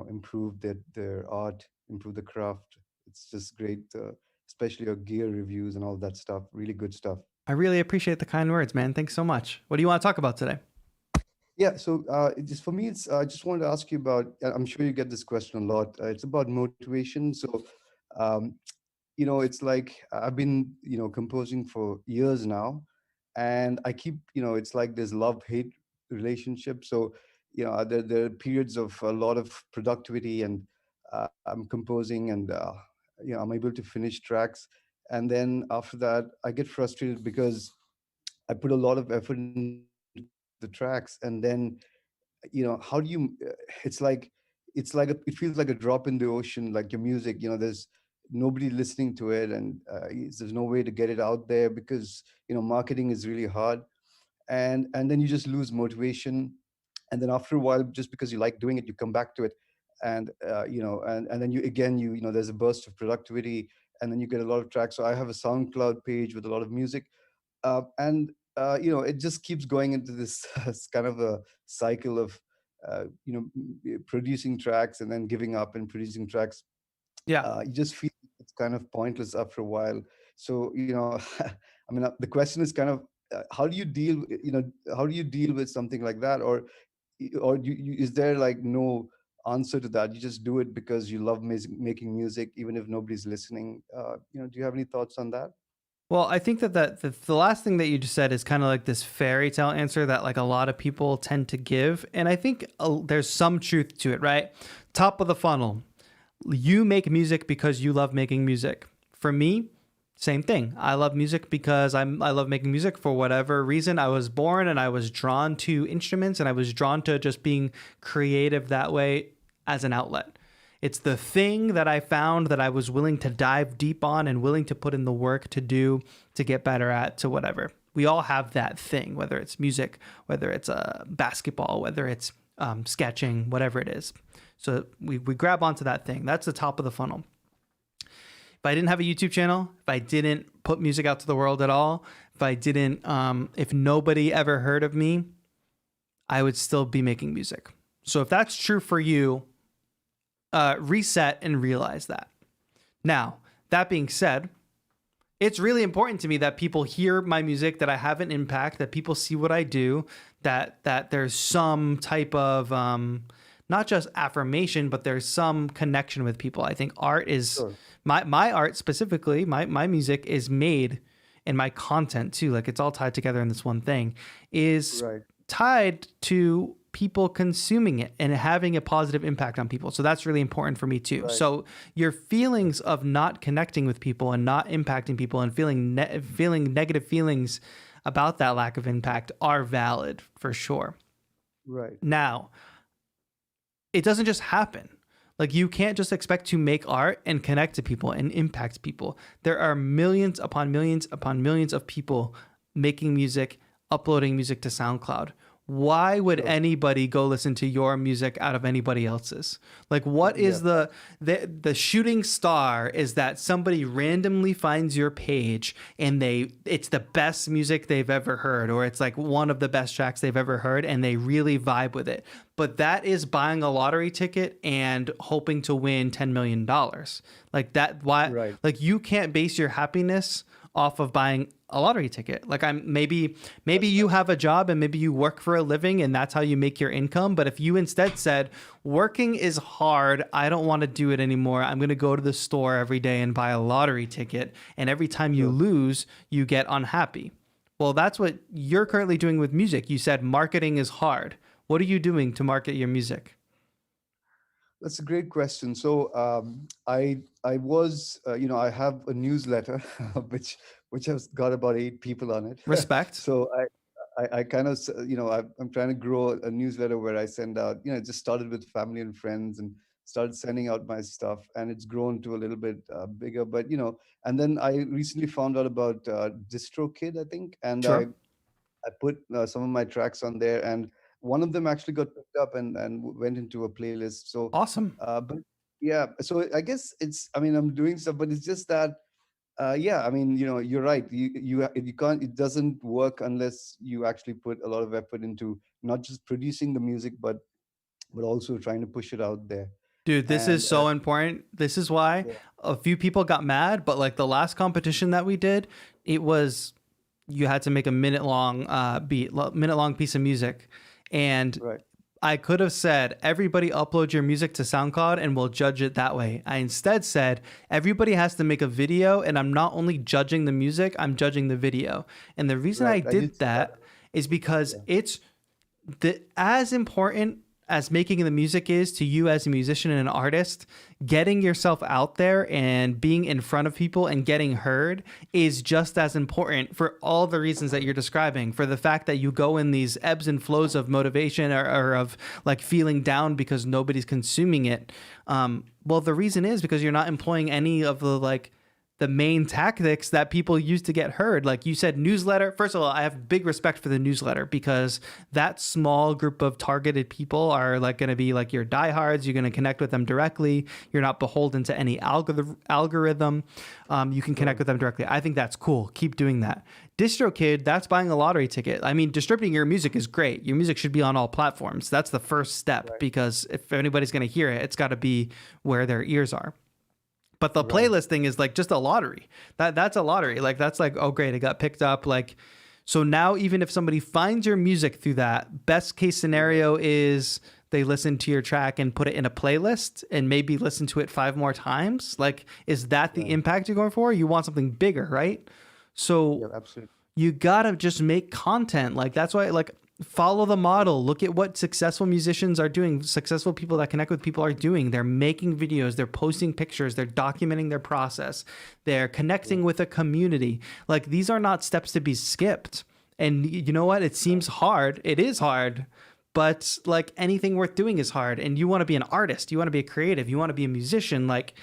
improve their art, improve the craft. It's just great, especially your gear reviews and all that stuff. Really good stuff. I really appreciate the kind words, man. Thanks so much. What do you want to talk about today? Yeah, so just for me, I just wanted to ask you about, I'm sure you get this question a lot. It's about motivation. So, it's like I've been, composing for years now, and I keep, it's like this love-hate relationship. So, there are periods of a lot of productivity and I'm composing and, I'm able to finish tracks. And then after that, I get frustrated because I put a lot of effort into the tracks, and then how do you it feels like a drop in the ocean, like your music, there's nobody listening to it, and there's no way to get it out there because marketing is really hard, and then you just lose motivation, and then after a while, just because you like doing it, you come back to it, and and then there's a burst of productivity, and then you get a lot of tracks. So I have a SoundCloud page with a lot of music, and it just keeps going into this kind of a cycle of producing tracks and then giving up and producing tracks. Yeah, you just feel it's kind of pointless after a while. So I mean, the question is kind of how do you deal with something like that, or is there like no answer to that? You just do it because you love making music even if nobody's listening. Do you have any thoughts on that? Well, I think that the last thing that you just said is kind of like this fairy tale answer that like a lot of people tend to give. And I think there's some truth to it, right? Top of the funnel. You make music because you love making music. For me, same thing. I love music because I love making music for whatever reason. I was born and I was drawn to instruments and I was drawn to just being creative that way as an outlet. It's the thing that I found that I was willing to dive deep on and willing to put in the work to do, to get better at, to whatever. We all have that thing, whether it's music, whether it's basketball, whether it's sketching, whatever it is. So we grab onto that thing. That's the top of the funnel. If I didn't have a YouTube channel, if I didn't put music out to the world at all, if nobody ever heard of me, I would still be making music. So if that's true for you, reset and realize that. Now, that being said, it's really important to me that people hear my music, that I have an impact, that people see what I do, that there's some type of not just affirmation, but there's some connection with people. I think art is Sure. my art specifically, my music is made, and my content too, like it's all tied together in this one thing, is Right. tied to people consuming it and having a positive impact on people. So that's really important for me too. Right. So your feelings of not connecting with people and not impacting people and feeling negative feelings about that lack of impact are valid for sure. Right. Now, it doesn't just happen. Like you can't just expect to make art and connect to people and impact people. There are millions upon millions upon millions of people making music, uploading music to SoundCloud. why would Sure. anybody go listen to your music out of anybody else's? Like, what is the shooting star is that somebody randomly finds your page and it's the best music they've ever heard, or it's like one of the best tracks they've ever heard, and they really vibe with it. But that is buying a lottery ticket and hoping to win $10 million. Like that, why? Right. Like, you can't base your happiness off of buying a lottery ticket. Like, maybe you have a job and maybe you work for a living and that's how you make your income. But if you instead said, working is hard, I don't want to do it anymore, I'm going to go to the store every day and buy a lottery ticket, and every time you lose, you get unhappy. Well, that's what you're currently doing with music. You said marketing is hard. What are you doing to market your music? That's a great question. So I was, I have a newsletter which has got about 8 people on it. Respect. So I kind of, I'm trying to grow a newsletter where I send out, it just started with family and friends and started sending out my stuff, and it's grown to a little bit bigger. But and then I recently found out about DistroKid, I think, and Sure. I put some of my tracks on there, and one of them actually got picked up and went into a playlist. So Awesome. but yeah, so I guess I'm doing stuff, but it's just that you're right. You can't. It doesn't work unless you actually put a lot of effort into not just producing the music, but also trying to push it out there. Dude, this is so important. This is why a few people got mad, but like the last competition that we did, it was, you had to make a minute-long piece of music. And I could have said, everybody upload your music to SoundCloud and we'll judge it that way. I instead said, everybody has to make a video, and I'm not only judging the music, I'm judging the video. And the reason I did that is because it's as important as making the music is to you as a musician and an artist. Getting yourself out there and being in front of people and getting heard is just as important, for all the reasons that you're describing, for the fact that you go in these ebbs and flows of motivation or of like feeling down because nobody's consuming it. Well, the reason is because you're not employing any of the main tactics that people use to get heard. Like you said, newsletter. First of all, I have big respect for the newsletter, because that small group of targeted people are like going to be like your diehards. You're going to connect with them directly. You're not beholden to any algorithm. You can connect with them directly. I think that's cool. Keep doing that. DistroKid, that's buying a lottery ticket. I mean, distributing your music is great. Your music should be on all platforms. That's the first step, because if anybody's going to hear it, it's got to be where their ears are. But the playlist thing is like just a lottery. That's a lottery. Like, that's like, oh great, it got picked up. Like, so now even if somebody finds your music through that, best case scenario is they listen to your track and put it in a playlist and maybe listen to it 5 more times. Like, is that the impact you're going for? You want something bigger, right? So absolutely. You gotta just make content. Like, that's why, like, follow the model. Look at what successful musicians are doing. Successful people that connect with people are doing. They're making videos, they're posting pictures, they're documenting their process, they're connecting with a community. Like, these are not steps to be skipped. And you know what? It seems hard. It is hard, but like anything worth doing is hard. And you want to be an artist, you want to be a creative, you want to be a musician. Like,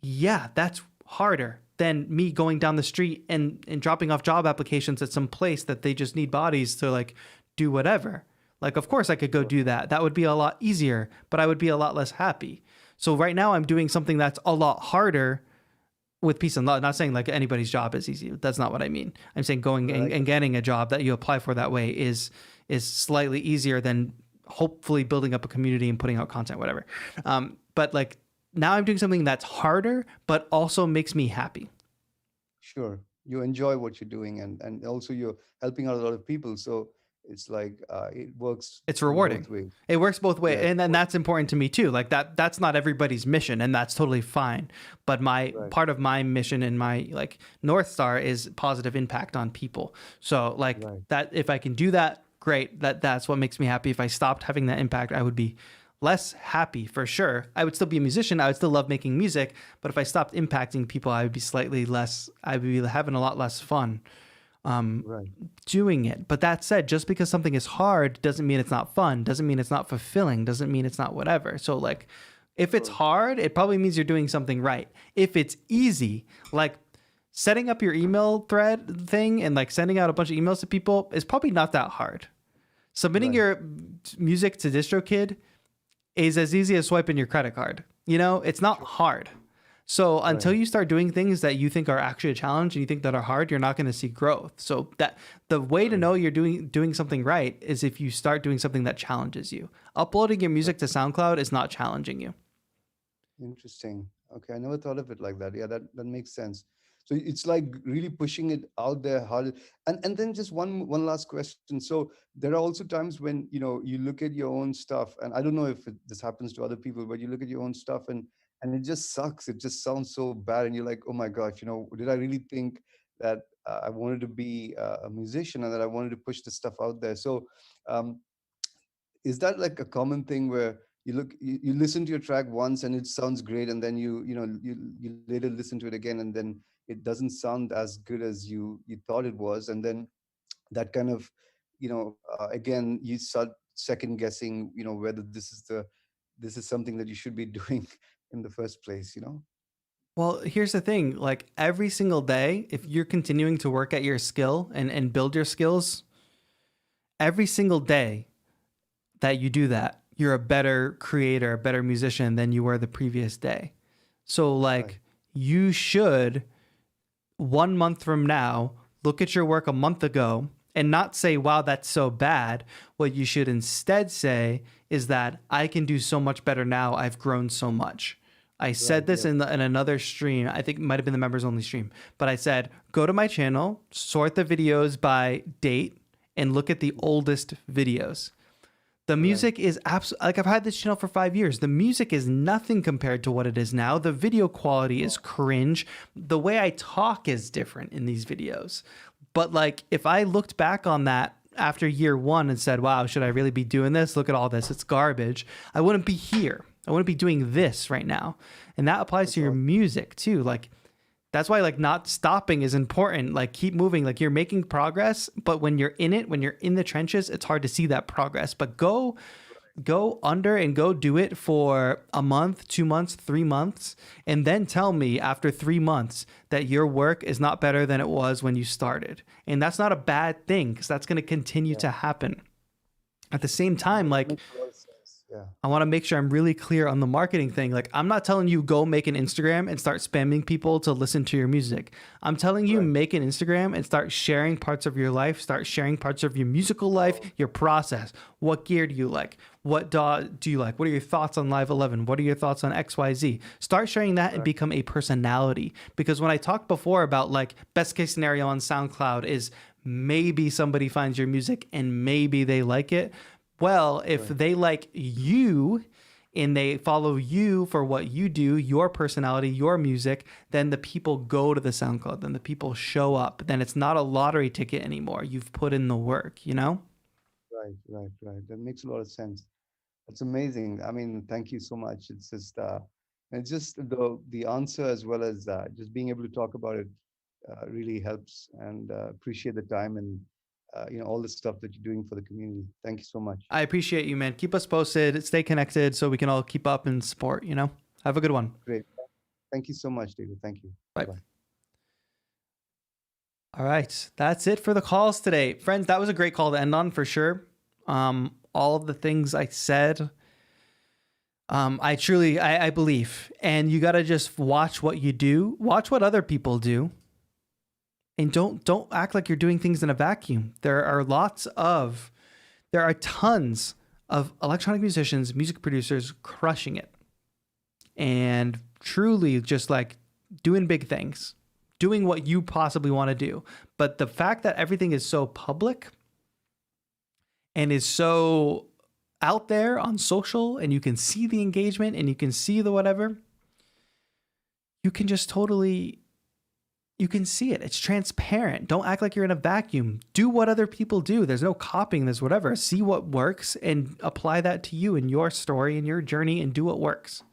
yeah, that's harder than me going down the street and dropping off job applications at some place that they just need bodies to like do whatever. Like, of course I could go do that. That would be a lot easier, but I would be a lot less happy. So right now I'm doing something that's a lot harder with peace and love. Not saying like anybody's job is easy. That's not what I mean. I'm saying going and getting a job that you apply for that way is slightly easier than hopefully building up a community and putting out content, whatever. But like now I'm doing something that's harder, but also makes me happy. Sure. You enjoy what you're doing, and also you're helping out a lot of people. So it's like it works. It's rewarding. Both ways. It works both ways. Yeah. And then that's important to me too. Like that's not everybody's mission, and that's totally fine. But my part of my mission and my like North Star is positive impact on people. So like that, if I can do that, great. That's what makes me happy. If I stopped having that impact, I would be less happy for sure. I would still be a musician. I would still love making music. But if I stopped impacting people, I would be slightly less, I would be having a lot less fun doing it. But that said, just because something is hard doesn't mean it's not fun, doesn't mean it's not fulfilling, doesn't mean it's not whatever. So like if it's hard, it probably means you're doing something right. If it's easy, like setting up your email thread thing and like sending out a bunch of emails to people is probably not that hard. Submitting Right. your music to DistroKid is as easy as swiping your credit card. You know, it's not hard. So until Right. you start doing things that you think are actually a challenge and you think that are hard, you're not going to see growth. So that the way to know you're doing something right is if you start doing something that challenges you. Uploading your music to SoundCloud is not challenging you. Interesting. Okay, I never thought of it like that. Yeah, that makes sense. So it's like really pushing it out there hard. And then just one last question. So there are also times when you look at your own stuff, and I don't know if this happens to other people, but you look at your own stuff and it just sucks. It just sounds so bad, and you're like, oh my gosh, did I really think that I wanted to be a musician and that I wanted to push this stuff out there? So um, is that like a common thing where you listen to your track once and it sounds great, and then you later listen to it again and then it doesn't sound as good as you thought it was, and then that kind of again you start second guessing whether this is something that you should be doing in the first place. Well, here's the thing, like every single day, if you're continuing to work at your skill and build your skills, every single day that you do that, you're a better creator, a better musician than you were the previous day. So like Right. you should 1 month from now look at your work a month ago and not say, wow, that's so bad. What you should instead say is that I can do so much better now. I've grown so much. I said Right, this yeah. in another stream. I think it might have been the members only stream, but I said, go to my channel, sort the videos by date and look at the oldest videos. The music is absolutely, like I've had this channel for 5 years. The music is nothing compared to what it is now. The video quality is cringe. The way I talk is different in these videos. But like, if I looked back on that after year one and said, wow, should I really be doing this? Look at all this. It's garbage. I wouldn't be here. I wouldn't be doing this right now. And that applies to your music too. Like, that's why like not stopping is important. Like keep moving, like you're making progress, but when you're in it, when you're in the trenches, it's hard to see that progress. But go under and go do it for a month, 2 months, 3 months, and then tell me after 3 months that your work is not better than it was when you started. And that's not a bad thing because that's going to continue to happen. At the same time, like Makes a lot of sense. Yeah. I want to make sure I'm really clear on the marketing thing. Like, I'm not telling you go make an Instagram and start spamming people to listen to your music. I'm telling you make an Instagram and start sharing parts of your life, start sharing parts of your musical life, your process. What gear do you like? What DAW do you like? What are your thoughts on Live 11? What are your thoughts on XYZ? Start sharing that and become a personality. Because when I talked before about like best case scenario on SoundCloud is maybe somebody finds your music and maybe they like it. Well, if they like you and they follow you for what you do, your personality, your music, then the people go to the SoundCloud, then the people show up. Then it's not a lottery ticket anymore. You've put in the work, you know? Right. That makes a lot of sense. That's amazing. I mean, thank you so much. It's just the answer as well as just being able to talk about it really helps, and appreciate the time and all the stuff that you're doing for the community. Thank you so much. I appreciate you, man. Keep us posted, stay connected so we can all keep up and support, you know? Have a good one. Great. Thank you so much, David. Thank you. Bye. Bye-bye. All right. That's it for the calls today. Friends, that was a great call to end on for sure. All of the things I said, I believe. And you got to just watch what you do, watch what other people do. And don't act like you're doing things in a vacuum. There are tons of electronic musicians, music producers crushing it. And truly just like doing big things, doing what you possibly want to do. But the fact that everything is so public and is so out there on social and you can see the engagement and you can see the whatever, you can just totally... You can see it. It's transparent. Don't act like you're in a vacuum. Do what other people do. There's no copying this, whatever. See what works and apply that to you and your story and your journey and do what works.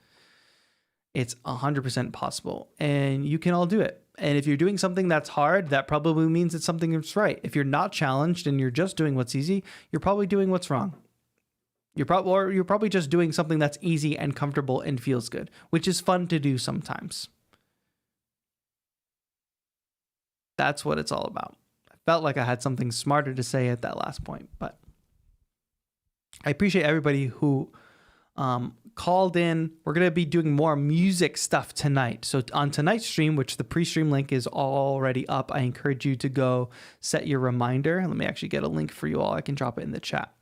It's 100% possible and you can all do it. And if you're doing something that's hard, that probably means it's something that's right. If you're not challenged and you're just doing what's easy, you're probably doing what's wrong. You're probably just doing something that's easy and comfortable and feels good, which is fun to do sometimes. That's what it's all about. I felt like I had something smarter to say at that last point, but I appreciate everybody who called in. We're going to be doing more music stuff tonight. So on tonight's stream, which the pre-stream link is already up, I encourage you to go set your reminder. Let me actually get a link for you all. I can drop it in the chat.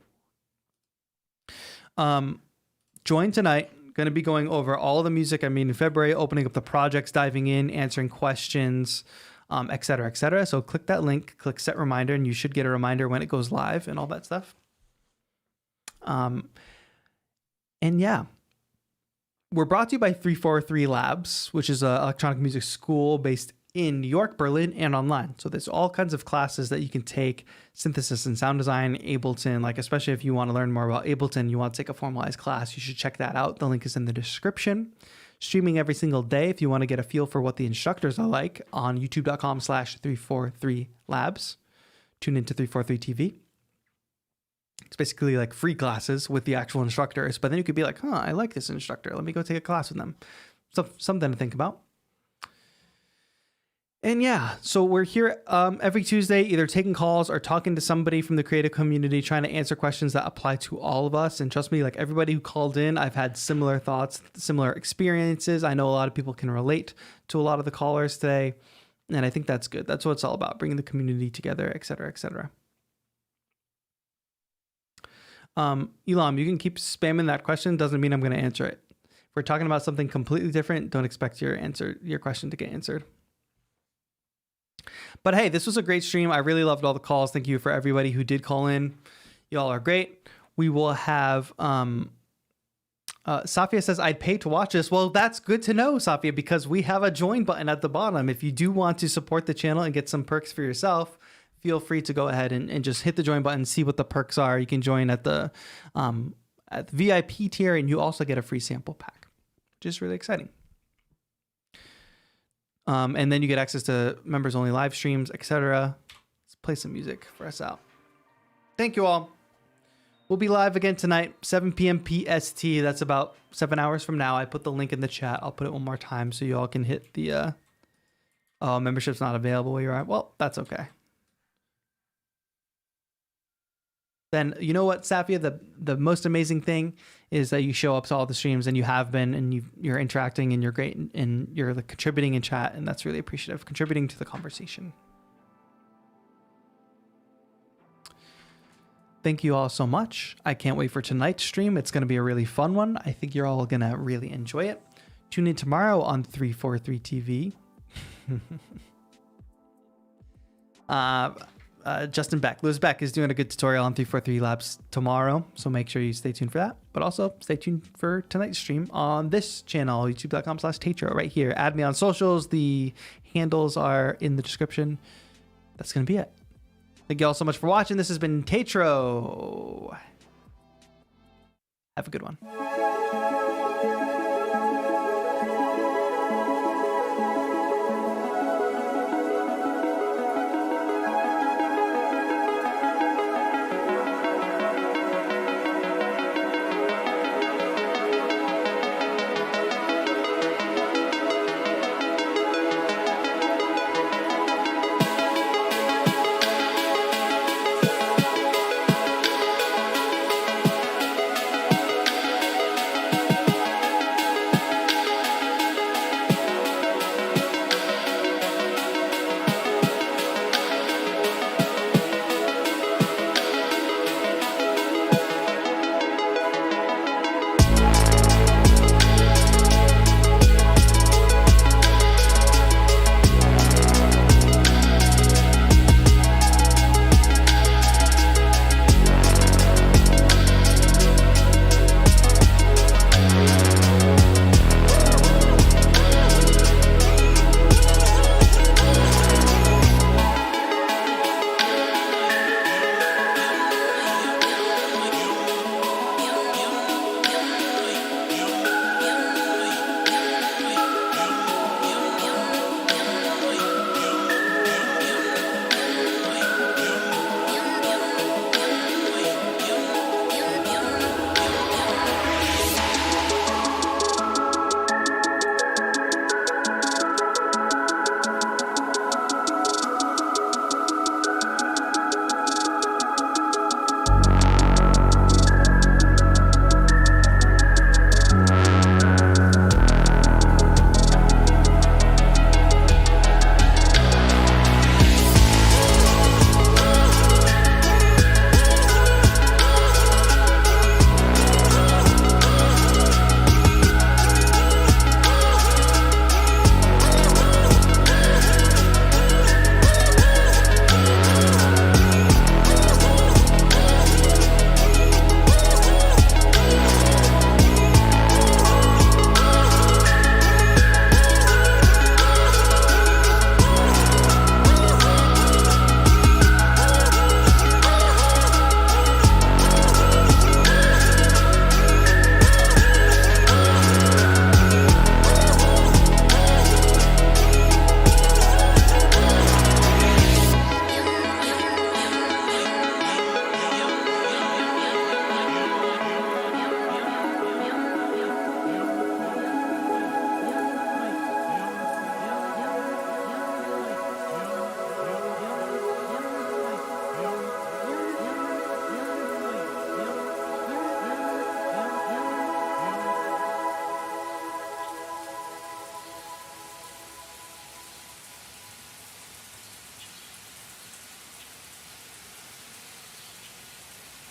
Join tonight. Going to be going over all of the music I made in February, opening up the projects, diving in, answering questions, et cetera, et cetera. So click that link, click set reminder, and you should get a reminder when it goes live and all that stuff. And yeah, we're brought to you by 343 Labs, which is an electronic music school based in New York, Berlin, and online. So there's all kinds of classes that you can take: synthesis and sound design, Ableton. Like, especially if you want to learn more about Ableton, you want to take a formalized class, you should check that out. The link is in the description. Streaming every single day if you want to get a feel for what the instructors are like on youtube.com/343labs. Tune into 343 TV. It's basically like free classes with the actual instructors, but then you could be like, huh, I like this instructor. Let me go take a class with them. So something to think about. And yeah, so we're here every Tuesday, either taking calls or talking to somebody from the creative community, trying to answer questions that apply to all of us. And trust me, like everybody who called in, I've had similar thoughts, similar experiences. I know a lot of people can relate to a lot of the callers today. And I think that's good. That's what it's all about, bringing the community together, et cetera, et cetera. Elam, you can keep spamming that question. Doesn't mean I'm going to answer it. If we're talking about something completely different, don't expect your question to get answered. But hey, this was a great stream. I really loved all the calls. Thank you for everybody who did call in. Y'all are great. We will have Safia says, I'd pay to watch this. Well, that's good to know, Safia, because we have a join button at the bottom. If you do want to support the channel and get some perks for yourself, feel free to go ahead and just hit the join button, see what the perks are. You can join at the VIP tier, and you also get a free sample pack, which is really exciting. And then you get access to members only live streams, etc. Let's play some music for us out. Thank you all. We'll be live again tonight, 7 p.m. PST. That's about 7 hours from now. I put the link in the chat. I'll put it one more time so you all can hit the membership's not available where you're at. Well, that's okay. Then you know what, Safia, the most amazing thing is that you show up to all the streams, and you have been, and you're interacting, and you're great, and you're like contributing in chat, and that's really appreciative, contributing to the conversation. Thank you all so much. I can't wait for tonight's stream. It's going to be a really fun one. I think you're all going to really enjoy it. Tune in tomorrow on 343 TV. Justin Beck, Lewis Beck is doing a good tutorial on 343 Labs tomorrow, so make sure you stay tuned for that. But also stay tuned for tonight's stream on this channel, youtube.com/TAETRO, right here. Add me on socials. The handles are in the description. That's going to be it. Thank you all so much for watching. This has been TAETRO. Have a good one.